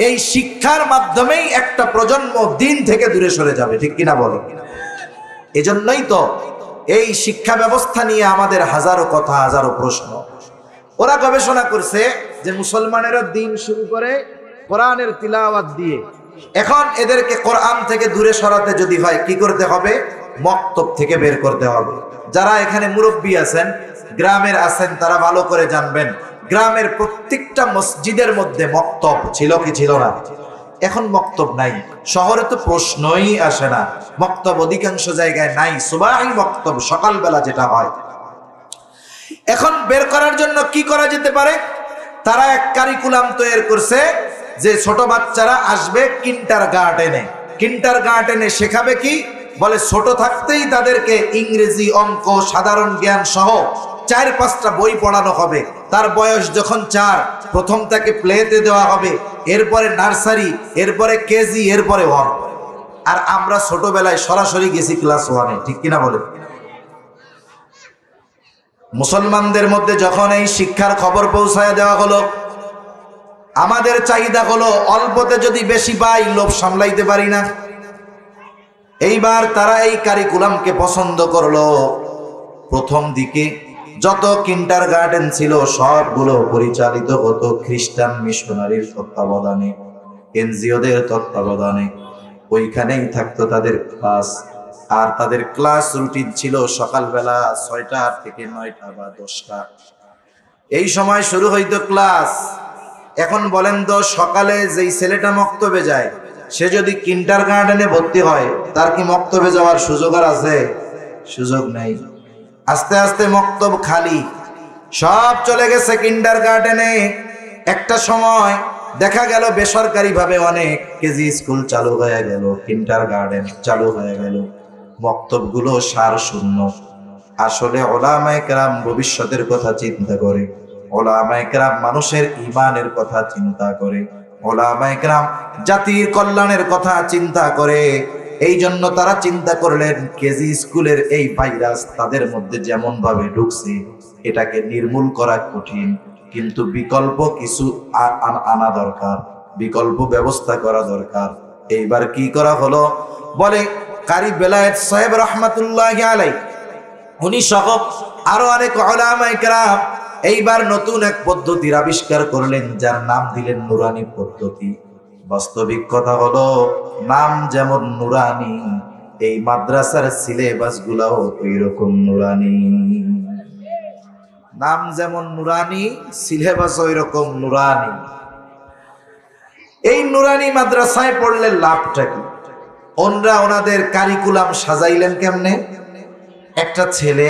এই শিক্ষার মাধ্যমেই একটা প্রজন্ম দিন থেকে দূরে সরে যাবে, ঠিক কিনা বলো? এজন্যই তো এই শিক্ষা ব্যবস্থা নিয়ে আমাদের হাজারো কথা, হাজারো প্রশ্ন। ওরা গবেষণা করছে যে মুসলমানেরা দিন শুরু করে কোরআনের তিলাওয়াত দিয়ে। এখন এদেরকে কোরআন থেকে দূরে সরাতে যদি হয় কি করতে হবে? মক্তব থেকে বের করতে হবে। যারা এখানে মুরব্বী আছেন, গ্রামের আছেন, তারা ভালো করে জানবেন, গ্রামের প্রত্যেকটা মসজিদের মধ্যে মক্তব ছিল কি ছিল না? এখন মক্তব নাই, শহরে তো প্রশ্নই আসে না, মক্তব অধিকাংশ জায়গায় নাই। সুবহানী মক্তব সকালবেলা যেটা হয়, এখন বের করার জন্য কি করা যেতে পারে? তারা এক কারিকুলাম তৈরি করছে যে ছোট বাচ্চারা আসবে কিন্ডারগার্টেনে শেখাবে কি বলে, ছোট থাকতেই তাদেরকে ইংরেজি, অঙ্ক, সাধারণ জ্ঞান সহ 4-5টা বই পড়ানো হবে। তার বয়স যখন 4, প্রথম তাকে প্লেতে দেওয়া হবে, এরপরে নার্সারি, এরপরে কেজি, এরপরে 1। আর আমরা ছোটবেলায় সরাসরি গেছি ক্লাস 1-এ, ঠিক কিনা বলে? মুসলমানদের মধ্যে যখন এই শিক্ষার খবর পৌঁছায় দেওয়া হলো, আমাদের চাহিদা হলো অল্পতে যদি বেশি পাই, লোভ সামলাইতে পারি না। এইবার তারা এই কারিকুলামকে পছন্দ করলো। প্রথম দিকে যত কিন্ডারগার্টেন ছিল সবগুলো পরিচালিত হতো খ্রিস্টান মিশনারির তত্ত্বাবধানে, এনজিওদের তত্ত্বাবধানে। ওইখানেই থাকতো তাদের ক্লাস। আর তাদের ক্লাস রুটিন ছিল সকালবেলা 6টা থেকে 9টা বা 10টা, এই সময় শুরু হইতো ক্লাস। এখন বলেন তো, সকালে যেই ছেলেটা মক্তবে যায়, সে যদি কিন্ডারগার্টেনে ভর্তি হয়, তার কি মক্তবে যাওয়ার সুযোগ আর আছে? সুযোগ নাই। আস্তে আস্তে মক্তব খালি, সব চলে গেছে কিন্ডারগার্টেনে। একটা সময় দেখা গেল বেসরকারি ভাবে অনেক কেজি স্কুল চালু হয়ে গেল, কিন্ডারগার্টেন চালু হয়ে গেল, মক্তবগুলো সার শূন্য। আসলে ওলামায়ে কেরাম ভবিষ্যতের কথা চিন্তা করে, ওলামায়ে কেরাম মানুষের ঈমানের কথা চিন্তা করে, ওলামায়ে কেরাম জাতির কল্যাণের কথা চিন্তা করে। এই জন্য তারা চিন্তা করলেন কেজি স্কুলের এই ভাইরাস তাদের মধ্যে যেমন ভাবে ঢুকছে, এটাকে নির্মূল করা কঠিন, কিন্তু বিকল্প কিছু আনা দরকার, বিকল্প ব্যবস্থা করা দরকার। এইবার কি করা হলো বলে, কারি বেলায়েত সাহেব রহমাতুল্লাহি আলাইহি, উনি সহ আরো অনেক উলামায়ে কেরাম এইবার নতুন এক পদ্ধতির আবিষ্কার করলেন, যার নাম দিলেন নুরানি পদ্ধতি। বাস্তবিক কথা হলো, নাম যেমন নুরানি, এই মাদ্রাসার সিলেবাস গুলাও ওই রকম নুরানি। নাম যেমন নুরানি, সিলেবাস ওই রকম নুরানি। এই নুরানি মাদ্রাসায় পড়লে লাভটা কি? ওনাদের কারিকুলাম সাজাইলেন কেমনে? একটা ছেলে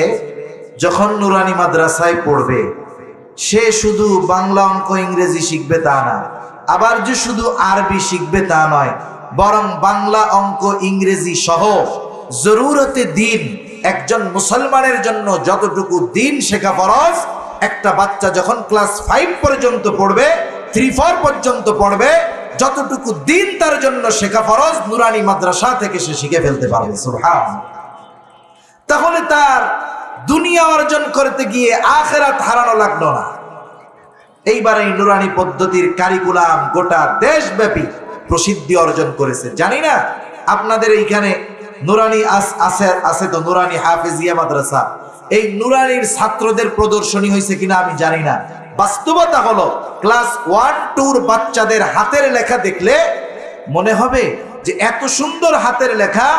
যখন নুরানি মাদ্রাসায় পড়বে, সে শুধু বাংলা, অঙ্ক, ইংরেজি শিখবে তা না, আবার যে শুধু আরবি শিখবে তা নয়, বরং বাংলা, অঙ্ক, ইংরেজি সহ জরুরতে দিন, একজন মুসলমানের জন্য যতটুকু দিন শেখা ফরজ, একটা বাচ্চা যখন ক্লাস 5 পর্যন্ত পড়বে, 3-4 পর্যন্ত পড়বে, যতটুকু দিন তার জন্য শেখা ফরজ, নুরানি মাদ্রাসা থেকে সে শিখে ফেলতে পারবে। সুবহানাল্লাহ। তাহলে তার দুনিয়া অর্জন করতে গিয়ে আখিরাত হারানো লাগলো না। এইবার এই নুরানি পদ্ধতির কারিকুলাম গোটা দেশব্যাপী প্রসিদ্ধি অর্জন করেছে। জানি না আপনাদের এইখানে নুরানি আছে তো, নুরানি হাফেজিয়া মাদ্রাসা, এই নুরানির ছাত্রদের প্রদর্শনী হয়েছে কিনা আমি জানি না। বাস্তবতা হলো, ক্লাস 1-2 বাচ্চাদের হাতের লেখা দেখলে মনে হবে যে এত সুন্দর হাতের লেখা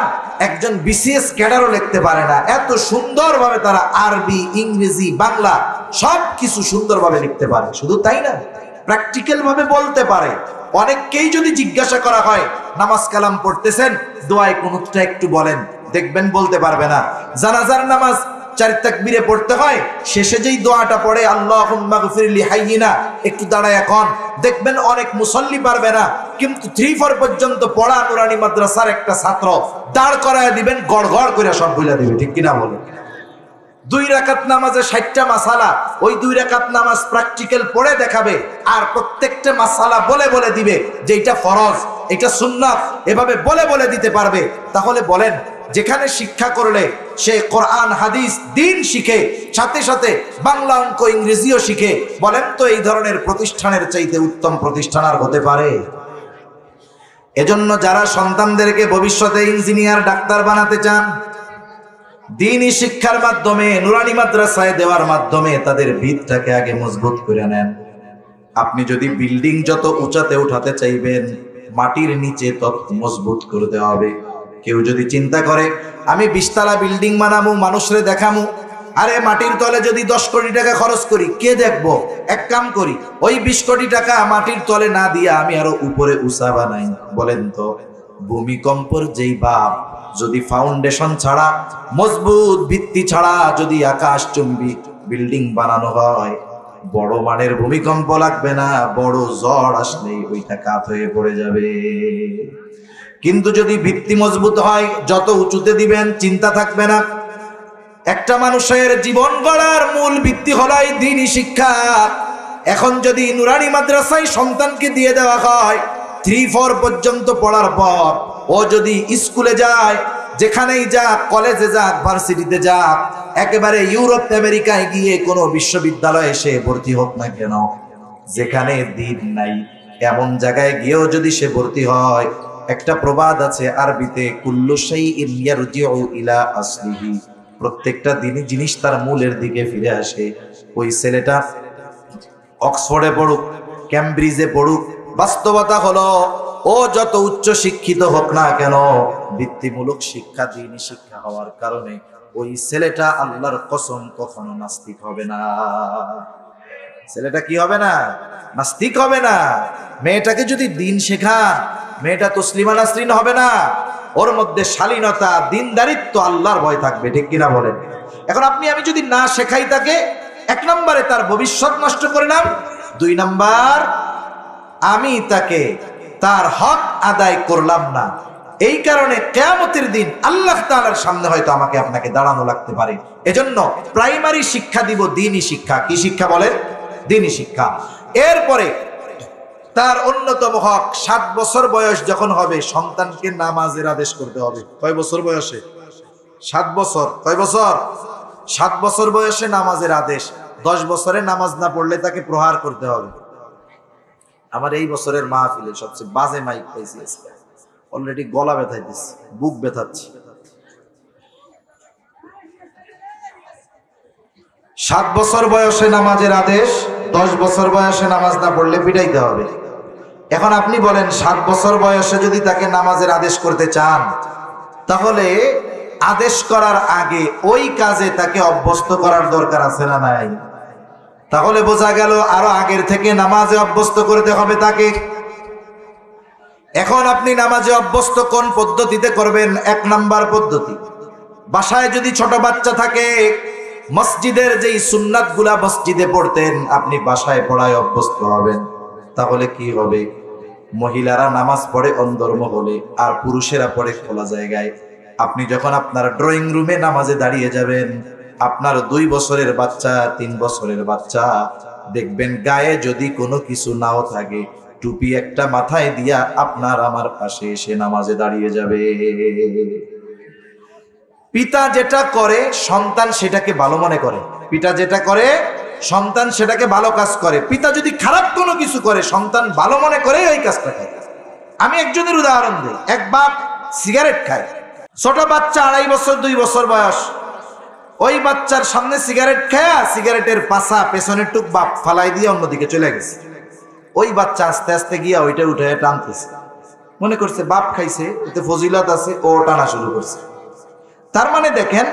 একজন বিসিএস ক্যাডারও লিখতে পারে না। এত সুন্দরভাবে তারা আরবি, ইংরেজি, বাংলা সবকিছু সুন্দরভাবে লিখতে পারে। শুধু তাই না, প্র্যাকটিক্যাল ভাবে বলতে পারে। অনেককেই যদি জিজ্ঞাসা করা হয়, নামাজ কালাম পড়তেছেন, দোয়ায়ে কুনুতটা একটু বলেন, দেখবেন বলতে পারবে না। জানাজার নামাজ 4 তাকবীরে পড়তে হয়, শেষে যেই দোয়াটা পড়ে, আল্লাহুম্মা গফিরলি হাইয়িনা, একটু দাঁড়ায় এখন, দেখবেন অনেক মুসল্লি পারবে না। কিন্তু 3-4 পর্যন্ত পড়া নুরানি মাদ্রাসার একটা ছাত্র দাঁড় করায় দিবেন, গড় গড় করে সব বলে দিবে, ঠিক কিনা বলে? 2 রাকাত নামাজে 60টা মাসালা, ওই 2 রাকাত নামাজ প্র্যাকটিক্যাল পড়ে দেখাবে, আর প্রত্যেকটা মাসালা বলে বলে দিবে যে এটা ফরজ, এটা সুন্নাত, এভাবে বলে বলে দিতে পারবে। তাহলে বলেন, যেখানে শিক্ষা করলে সে কোরআন, হাদিস, দিন শিখে, সাথে সাথে বাংলা, অঙ্ক, ইংরেজিও শিখে, বলেন তো এই ধরনের প্রতিষ্ঠানের চাইতে উত্তম প্রতিষ্ঠান আর হতে পারে? এজন্য যারা সন্তানদেরকে ভবিষ্যতে ইঞ্জিনিয়ার, ডাক্তার বানাতে চান, দ্বীনি শিক্ষার মাধ্যমে, নুরানি মাদ্রাসায় দেওয়ার মাধ্যমে তাদের ভিতটাকে আগে মজবুত করে নেন। আপনি যদি বিল্ডিং যত উঁচাতে উঠাতে চাইবেন, মাটির নিচে তত মজবুত করতে হবে। কেউ যদি চিন্তা করে আমি 20 তলা বিল্ডিং বানাবো, মানুষরে দেখামু, আরে মাটির তলে যদি 10 কোটি টাকা খরচ করি, কে দেখবো? এক কাম করি, ওই 20 কোটি টাকা মাটির তলে না দিয়া আমি আরো উপরে উঁচা বানাই। বলেন তো, ভূমিকম্পর যেই বাপ, যদি ফাউন্ডেশন ছাড়া, মজবুত ভিত্তি ছাড়া যদি আকাশচুম্বী বিল্ডিং বানানো হয়, বড় মানের ভূমিকম্প লাগবে না, বড় ঝড় আসলেই ওইটা কাত হয়ে পড়ে যাবে। কিন্তু যদি ভিত্তি মজবুত হয়, যত উঁচুতে দিবেন চিন্তা থাকবে না। একটা মানুষের জীবন গড়ার মূল ভিত্তি হলাই দ্বীনি শিক্ষা। এখন যদি নুরানি মাদ্রাসায় সন্তানকে দিয়ে দেওয়া হয়, 3-4 পর্যন্ত পড়ার পর ও যদি স্কুলে যায়, যেখানেই যাক, কলেজে যাক, ভার্সিটিতে যাক, একেবারে ইউরোপ আমেরিকায় গিয়ে কোনো বিশ্ববিদ্যালয়ে সে ভর্তি হোক না কেন, যেখানে দ্বীন নাই এমন জায়গায় গিয়েও যদি সে ভর্তি হয়, একটা প্রবাদ আছে আরবিতে, কুল্লু শাইইন ইয়ারজিউ ইলা আসলিহি, প্রত্যেকটা দ্বীনি জিনিস তার মূলের দিকে ফিরে আসে। ওই ছেলেটা অক্সফোর্ডে পড়ুক, ক্যামব্রিজে পড়ুক, বাস্তবতা হলো ও যত উচ্চ শিক্ষিত হোক না কেন, ভিত্তিমূলক শিক্ষা, দ্বীনি শিক্ষা হওয়ার কারণে ওই ছেলেটা আল্লাহর কসম কখনো নাস্তিক হবে না। ছেলেটা কি হবে না? নাস্তিক হবে না। মেয়েটাকে যদি দ্বীন শেখান, মেয়েটা তসলিমা নাসরিন হবে না। ওর মধ্যে শালীনতা, দিনদারিত্ব, আল্লাহর ভয় থাকবে। ঠিক কিনা বলেন? এখন আপনি আমি যদি না শেখাই তাকে, 1 নম্বরে তার ভবিষ্যৎ নষ্ট করলাম, 2 নম্বর আমি তাকে তার হক আদায় করলাম না। এই কারণে কিয়ামতের দিন আল্লাহ তাআলার সামনে হয়তো আমাকে আপনাকে দাঁড়ানো লাগতে পারে। এজন্য প্রাইমারি শিক্ষা দিব দ্বীনি শিক্ষা। কি শিক্ষা বলেন? দ্বীনি শিক্ষা। এরপরে তার অন্যতম হক, 7 বছর বয়স যখন হবে সন্তানকে নামাজের আদেশ করতে হবে। কয় বছর বয়সে? 7 বছর। কয় বছর? 7 বছর বয়সে নামাজের আদেশ। 10 বছরে নামাজ না পড়লে তাকে প্রহার করতে হবে। আমার এই বছরের মাহফিলে সবচেয়ে বাজে মাইক পাইছি আজকে, অলরেডি গলা ব্যথাই দিচ্ছে, বুক ব্যথাচ্ছি। 7 বছর বয়সে নামাজের আদেশ, 10 বছর বয়সে নামাজ না পড়লে পিটাইতে হবে। এখন আপনি বলেন, 7 বছর বয়সে যদি তাকে নামাজের আদেশ করতে চান, তাহলে আদেশ করার আগে ওই কাজে তাকে অভ্যস্ত করার দরকার আছে না নাই? তাহলে বোঝা গেল আরো আগের থেকে নামাজে অভ্যস্ত করতে হবে তাকে। এখন আপনি নামাজে অভ্যস্ত কোন পদ্ধতিতে করবেন? 1 নাম্বার পদ্ধতি, বাসায় যদি ছোট বাচ্চা থাকে, মসজিদের যেই সুন্নাতগুলা মসজিদে পড়তেন আপনি বাসায় পড়ায় অভ্যস্ত হবেন। তাহলে কি হবে? মহিলারা নামাজ পড়ে অন্দরমহলে, আর পুরুষেরা পড়ে খোলা জায়গায়। আপনি যখন আপনার ড্রয়িং রুমে নামাজে দাঁড়িয়ে যাবেন, আপনার 2 বছরের বাচ্চা, 3 বছরের বাচ্চা, দেখবেন গায়ে যদি কোনো কিছু নাও থাকে, টুপি একটা মাথায় দিয়া আপনার আমার পাশে এসে নামাজে দাঁড়িয়ে যাবে। পিতা যেটা করে সন্তান সেটাকে ভালো মনে করে। পিতা যেটা করে সন্তান সেটাকে ভালো কাজ করে। পিতা যদি খারাপ কোনো কিছু করে, সন্তান ভালো মনে করে ওই কাজটা করে। আমি একজনের উদাহরণ দিই। এক বাপ সিগারেট খায়, ছোট বাচ্চা 2.5 বছর 2 বছর বয়স। ওই বাচ্চার সামনে সিগারেট খায়, সিগারেটের পাশা পেছনের টুক বাপ ফালাই দিয়ে অন্যদিকে চলে গেছে। ওই বাচ্চা আস্তে আস্তে গিয়া ওইটা উঠে টানতেছে, মনে করছে বাপ খাইছে, এতে ফজিলত আছে, ও টানা শুরু করছে। তার মানে দেখেন,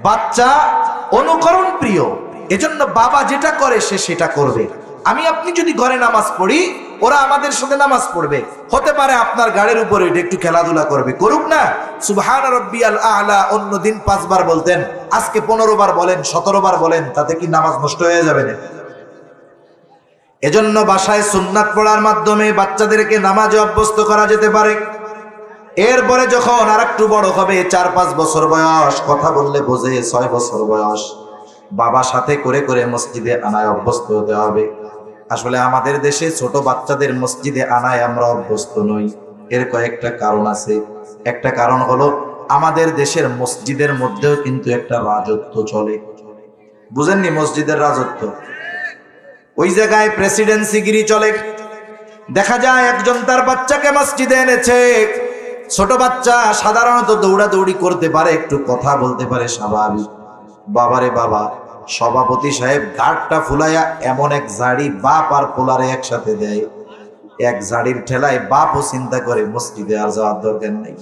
বাচ্চা অনুকরণ প্রিয়, এজন্য বাবা যেটা করে সে সেটা করবে। আমি আপনি যদি ঘরে নামাজ পড়ি, ওরা আমাদের সাথে নামাজ পড়বে। হতে পারে আপনার গাড়ির উপরে একটু খেলাধুলা করবে, করুক না। সুবহান রাব্বিয়াল আ'লা অন্যদিন 5 বার বলতেন, আজকে 15 বার বলেন, 17 বার বলেন, তাতে কি নামাজ নষ্ট হয়ে যাবে না? এজন্য বাসায় সুন্নাত পড়ার মাধ্যমে বাচ্চাদেরকে নামাজে অভ্যস্ত করা যেতে পারে। এরপরে যখন আর একটু বড় হবে, 4-5 বছর বয়স, কথা বললে বোঝে, 6 বছর বয়স, বাবা সাথে করে করে মসজিদে আনায় অভ্যস্ত হতে হবে। আসলে আমাদের দেশে ছোট বাচ্চাদের মসজিদে আনায় আমরা অভ্যস্ত নই। এর কয়েকটা কারণ আছে। একটা কারণ হলো আমাদের দেশের মসজিদের মধ্যেও কিন্তু একটা রাজত্ব চলে। বুঝেননি? মসজিদের রাজত্ব। ওই জায়গায় প্রেসিডেন্সিগিরি চলে। দেখা যায় একজন তার বাচ্চাকে মসজিদে এনেছে, ছোট বাচ্চা সাধারণত দৌড়াদৌড়ি করতে পারে, একটু কথা বলতে পারে, স্বাভাবিক। বাবারে বাবা, সভাপতি সাহেব ঘাটটা ফুলাইয়া এমন এক ঝাড়ি বাপ আর পোলারে একসাথে দেয়, এক ঝাড়ির ঠেলায় বাপও চিন্তা করে মসজিদে আর যাওয়ার দরকার নেই।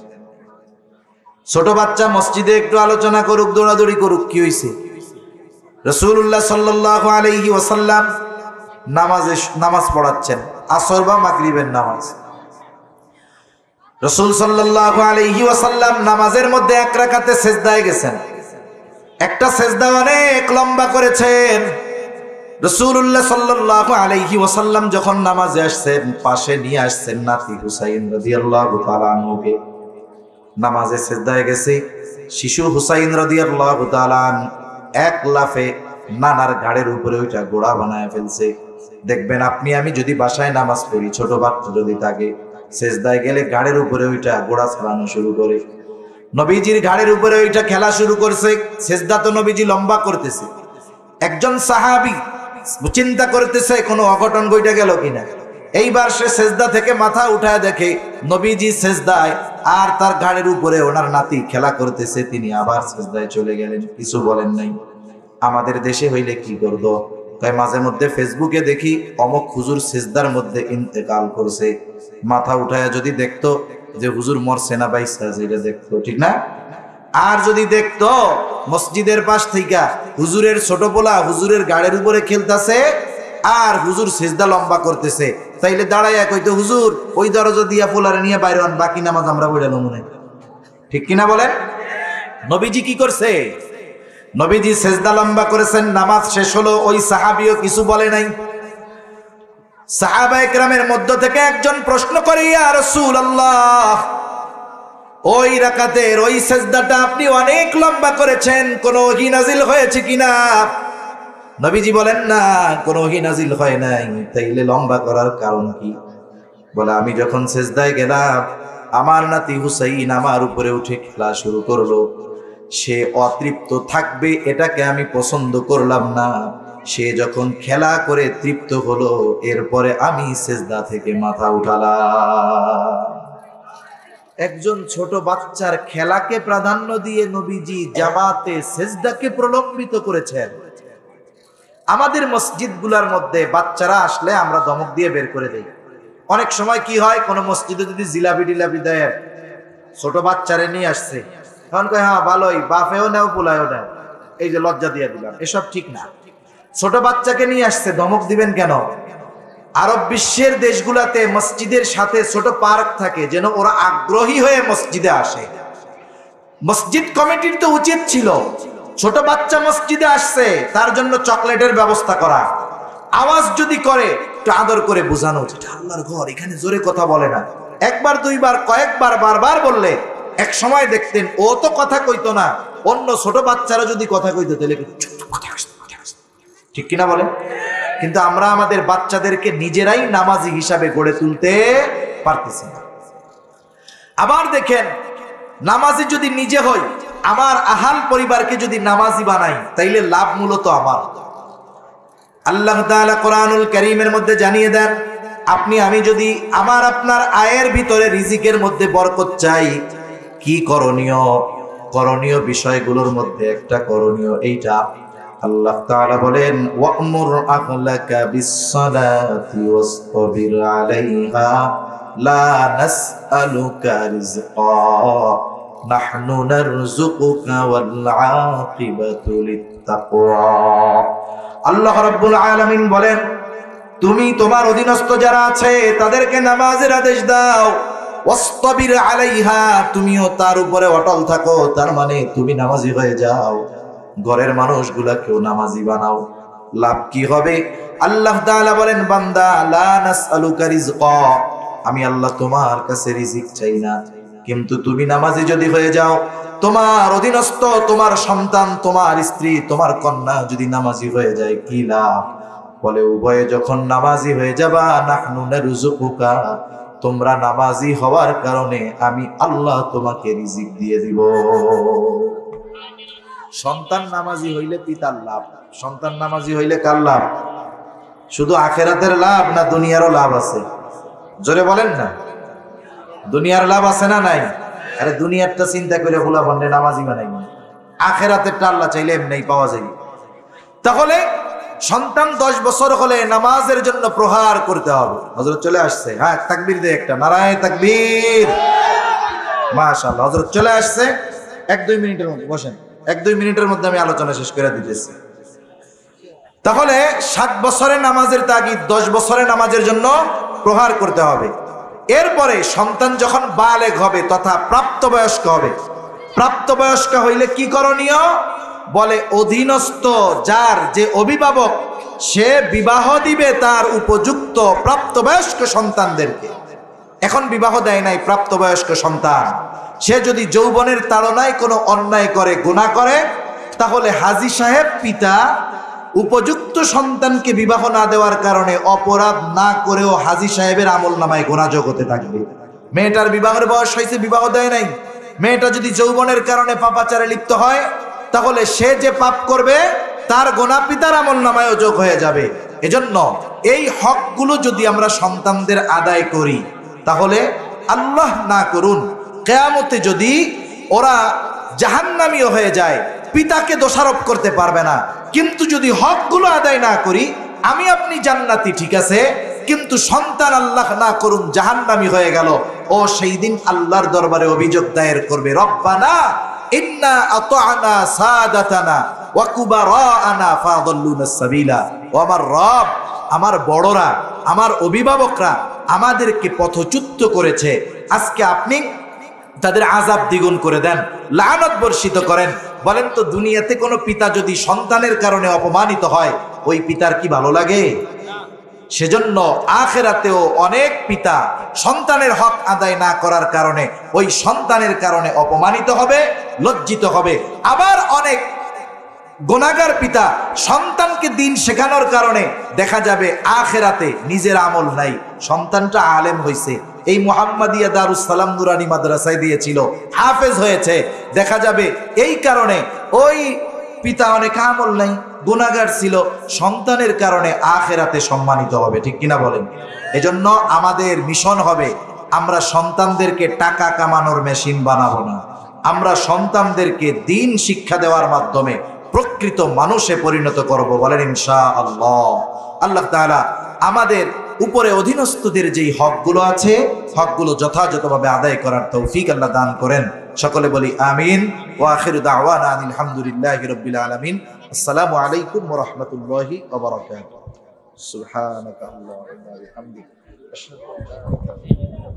ছোট বাচ্চা মসজিদে একটু আলোচনা করুক, দৌড়াদৌড়ি করুক, কি হয়েছে? রাসূলুল্লাহ সাল্লাল্লাহু আলাইহি ওয়াসাল্লাম নামাজ পড়াচ্ছেন, আসর বা মাগরিবের নামাজ। রাসূল সাল্লাল্লাহু আলাইহি ওয়াসাল্লাম নামাজের মধ্যে 1 রাকাতে সিজদায় গেছেন। একটা সেজদা অনেক লম্বা করেছেন। রাসূলুল্লাহ সাল্লাল্লাহু আলাইহি ওয়াসাল্লাম যখন নামাজে আসছেন, পাশে নিয়ে আসছেন নাতি হুসাইন রাদিয়াল্লাহু তাআলা আনহুকে। নামাজে সেজদায় গেছে, শিশু হুসাইন রাদিয়াল্লাহু তাআলা এক লাফে নানার ঘাড়ের উপরে ওইটা গোড়া বানায় ফেলছে। দেখবেন আপনি আমি যদি বাসায় নামাজ পড়ি, ছোট বাচ্চা যদি থাকে, সেজদায় গেলে ঘাড়ের উপরে ওইটা গোড়া ছাড়ানো শুরু করে। নবীজির ঘাড়ের উপরে ওইটা খেলা শুরু করছে। সেজদা তো নবীজি লম্বা করতেছে। একজন সাহাবী চিন্তা করতেছে কোনো অঘটন ঘটে গেল কিনা। এইবার সে সেজদা থেকে মাথা উঠায় দেখে নবীজি সেজদায়, আর তার ঘাড়ের উপরে ওনার নাতি খেলা করতেছে। তিনি আবার সেজদায় চলে গেলেন, কিছু বলেন নাই। আমাদের দেশে হইলে কি করবো? তাই মাঝে মধ্যে ফেসবুকে দেখি অমক হুজুর সেজদার মধ্যে ইন্তেকাল করছে, মাথা উঠায় যদি দেখতো যে হুজুর মরছে না বাইসা, যেটা দেখতো, ঠিক না? আর যদি দেখতো মসজিদের পাশ থেকে হুজুরের ছোট পোলা হুজুরের গাড়ির উপরে খেলতেছে আর হুজুর সেজদা লম্বা করতেছে, তাইলে দাঁড়াইয়া কইতো, হুজুর ওই দরজা দিয়া পোলারে নিয়ে বাইরে আন, বাকি নামাজ আমরা পড়ালো মনে। ঠিক কিনা বলেন? নবীজি কি করছে? নবীজি সেজদা লম্বা করেছেন, নামাজ শেষ হলো। ওই সাহাবীও কিছু বলে নাই। সাহাবায়ে কেরামের মধ্য থেকে একজন প্রশ্ন করে, ইয়া রাসূলুল্লাহ, ওই রাকাতের ওই সেজদাটা আপনি অনেক লম্বা করেছেন, কোন ওহী নাজিল হয়েছে কিনা? নবীজি বলেন, না, কোন ওহী নাজিল হয় নাই। তাইলে লম্বা করার কারণ কি? বলে, আমি যখন সেজদায় গেলাম, আমার নাতি হুসাইন আমার উপরে উঠে খেলা শুরু করলো। সে অতৃপ্ত থাকবে এটাকে আমি পছন্দ করলাম না। সে যখন খেলা করে তৃপ্ত হলো, এরপরে আমি সেজদা থেকে মাথা উঠালাম। একজন ছোট বাচ্চার খেলাকে প্রাধান্য দিয়ে নবীজি জামাতে সেজদাকে প্রলম্বিত করেছেন। আমাদের মসজিদগুলোর মধ্যে বাচ্চারা আসলে আমরা ধমক দিয়ে বের করে দেই। অনেক সময় কি হয়, কোন মসজিদে যদি জিলাপি টিলাপি দেয়, ছোট বাচ্চারে নিয়ে আসছে, তখন কয়, হ্যাঁ ভালোই, বাফেও নেও পোলায়ও নেও, এই যে লজ্জা দিয়ে দিলাম। এসব ঠিক না। ছোট বাচ্চাকে নিয়ে আসছে, ধমক দিবেন কেন? আরব বিশ্বের দেশগুলাতে মসজিদের সাথে ছোট পার্ক থাকে, যেন ওরা আগ্রহী হয়ে মসজিদে আসে। মসজিদ কমিটির তো উচিত ছিল ছোট বাচ্চা মসজিদে আসছে তার জন্য চকলেটের ব্যবস্থা করা। আওয়াজ যদি করে একটু আদর করে বোঝানো, এটা আল্লাহর ঘর, এখানে জোরে কথা বলে না। একবার দুইবার কয়েকবার বারবার বললে এক সময় দেখতেন ও তো কথা কইতো না, অন্য ছোট বাচ্চারা যদি কথা কইতো তাহলে ঠিক কিনা বলেন? কিন্তু আমরা আমাদের বাচ্চাদেরকে নিজেরাই নামাজি হিসাবে গড়ে তুলতে পারতেছি না। আবার দেখেন, নামাজি যদি নিজে হই, আমার আহাল পরিবারকে যদি নামাজি বানাই, তাইলে লাভ মূলত আমার। আল্লাহ তাআলা কোরআনুল কারীমের মধ্যে জানিয়ে দেন, আপনি আমি যদি আমার আপনার আয়ের ভিতরে রিজিকের মধ্যে বরকত চাই, কি করণীয়? করণীয় বিষয়গুলোর মধ্যে একটা করণীয় এইটা। আল্লাহ তাআলা বলেন, ওয়া'মুর আহলাকা বিস-সালাতি ওয়াসতাবির আলাইহা লা নাসআলুকা রিজকা নাহনু নারযুকুকা ওয়াল আকিবাতু লিত-তাকওয়া। আল্লাহ রাব্বুল আলামিন বলেন, তুমি তোমার অধীনস্থ যারা আছে তাদেরকে নামাজের আদেশ দাও। ওয়াসতাবির আলাইহা, তুমিও তার উপরে অটল থাকো। তার মানে তুমি নামাজি হয়ে যাও, ঘরের মানুষগুলাকেও নামাজি বানাও। লাভ কি হবে? আল্লাহ তাআলা বলেন, বান্দা, লা নাসআলুকা রিজকা, আমি আল্লাহ তোমার কাছে রিজিক চাই না, কিন্তু তুমি নামাজি যদি হয়ে যাও, তোমার অধীনস্থ তোমার সন্তান, তোমার স্ত্রী, তোমার কন্যা যদি নামাজি হয়ে যায়, কি লাভ? বলে, উভয়ে যখন নামাজি হয়ে যাবা, নাহনু নারযুকুকা, তোমরা নামাজি হওয়ার কারণে আমি আল্লাহ তোমাকে রিজিক দিয়ে দিব। সন্তান নামাজি হইলে পিতার লাভ, সন্তান নামাজি হইলে কার লাভ? শুধু আখিরাতের লাভ না দুনিয়ারও লাভ আছে? জোরে বলেন না। দুনিয়ার লাভ আছে না নাই? আরে দুনিয়ারটা চিন্তা করে ফুলা বন্ডে নামাজি বানাই, আখিরাতেরটা আল্লাহ চাইলে এমনি পাওয়া যায়। তাহলে সন্তান 10 বছর হলে নামাজের জন্য প্রহার করতে হবে। হযরত চলে আসছে, হ্যাঁ তাকবীর দে একটা, নারায়ে তাকবীর, মাশাআল্লাহ। হযরত চলে আসছে, 1-2 মিনিটের মধ্যে বসেন, 1-2 মিনিটের মধ্যে আমি আলোচনা শেষ করে দিতেছি। তাহলে 7 বছরের নামাজের তাগিদ 10 বছরের নামাজের জন্য প্রহার করতে হবে। এরপরে সন্তান যখন বালেগ হবে তথা প্রাপ্তবয়স্ক হবে, প্রাপ্তবয়স্ক হইলে কি করণীয়? বলে অধীনস্থ যার যে অভিভাবক সে বিবাহ দিবে তার উপযুক্ত প্রাপ্তবয়স্ক সন্তানদেরকে। এখন বিবাহ দেয় নাই প্রাপ্তবয়স্ক সন্তান, সে যদি যৌবনের তাড়নায় কোনো অন্যায় করে, গুনাহ করে, তাহলে হাজী সাহেব পিতা উপযুক্ত সন্তানকে বিবাহ না দেওয়ার কারণে অপরাধ না করেও হাজী সাহেবের আমলনামায় গুনাহ যোগ হতে থাকবে। মেয়েটার বিবাহের বয়স হয়েছে, বিবাহ দেয় নাই, মেয়েটা যদি যৌবনের কারণে পাপাচারে লিপ্ত হয়, তাহলে সে যে পাপ করবে তার গুনাহ পিতার আমলনামায়ও যোগ হয়ে যাবে। এজন্য এই হকগুলো যদি আমরা সন্তানদের আদায় করি, তাহলে আল্লাহ না করুন কিয়ামতে যদি ওরা জাহান্নামীও হয়ে যায়, পিতাকে দোষারোপ করতে পারবে না। কিন্তু যদি হকগুলো আদায় না করি, আমি আপনি জান্নাতি ঠিক আছে, কিন্তু সন্তান আল্লাহ না করুন জাহান্নামী হয়ে গেল, ও সেই দিন আল্লাহর দরবারে অভিযোগ দায়ের করবে, রব্বানা ইন্না আতা'না সাদাতানা ওয়া কুবারা'না ফাদাল্লুনা সাবিলা। ও আমার রব, আমার বড়রা, আমার অভিভাবকরা আমাদেরকে পথচ্যুত করেছে, আজকে আপনি তাদের আযাব দ্বিগুণ করে দেন, লানত বর্ষিত করেন। বলেন তো, দুনিয়াতে কোনো পিতা যদি সন্তানের কারণে অপমানিত হয়, ওই পিতার কি ভালো লাগে? সেজন্য আখিরাতেও অনেক পিতা সন্তানের হক আদায় না করার কারণে ওই সন্তানের কারণে অপমানিত হবে, লজ্জিত হবে। আবার অনেক গুনাহগার পিতা সন্তানকে দিন শেখানোর কারণে দেখা যাবে আখিরাতে নিজের আমল নাই, সন্তানটা আলেম হয়েছে, এই মুহাম্মাদিয়া দারুস সালাম নুরানি মাদ্রাসায় দিয়েছিল, হাফেজ হয়েছে, দেখা যাবে এই কারণে ওই পিতা অনেক আমল নাই, গুনাহগার ছিল, সন্তানের কারণে আখিরাতে সম্মানিত হবে। ঠিক কিনা বলেন? এজন্য আমাদের মিশন হবে, আমরা সন্তানদেরকে টাকা কামানোর মেশিন বানাবো না, আমরা সন্তানদেরকে দিন শিক্ষা দেওয়ার মাধ্যমে প্রকৃত মানুষে পরিণত করব। বলেন ইনশাআল্লাহ। আল্লাহ তাআলা আমাদের উপরে অধীনস্থদের যেই হকগুলো আছে, হকগুলো যথাযথভাবে আদায় করার তৌফিক আল্লাহ দান করেন। সকলে বলি আমিন। ওয়া আখিরু দাওয়ানা আলহামদুলিল্লাহি রাব্বিল আলামিন। আসসালামু আলাইকুম ওয়া রাহমাতুল্লাহি ওয়া বারাকাতুহু। সুবহানাকা আল্লাহুম্মা ওয়া বিহামদিকা আশহাদু আল্লা ইলাহা ইল্লা আনতা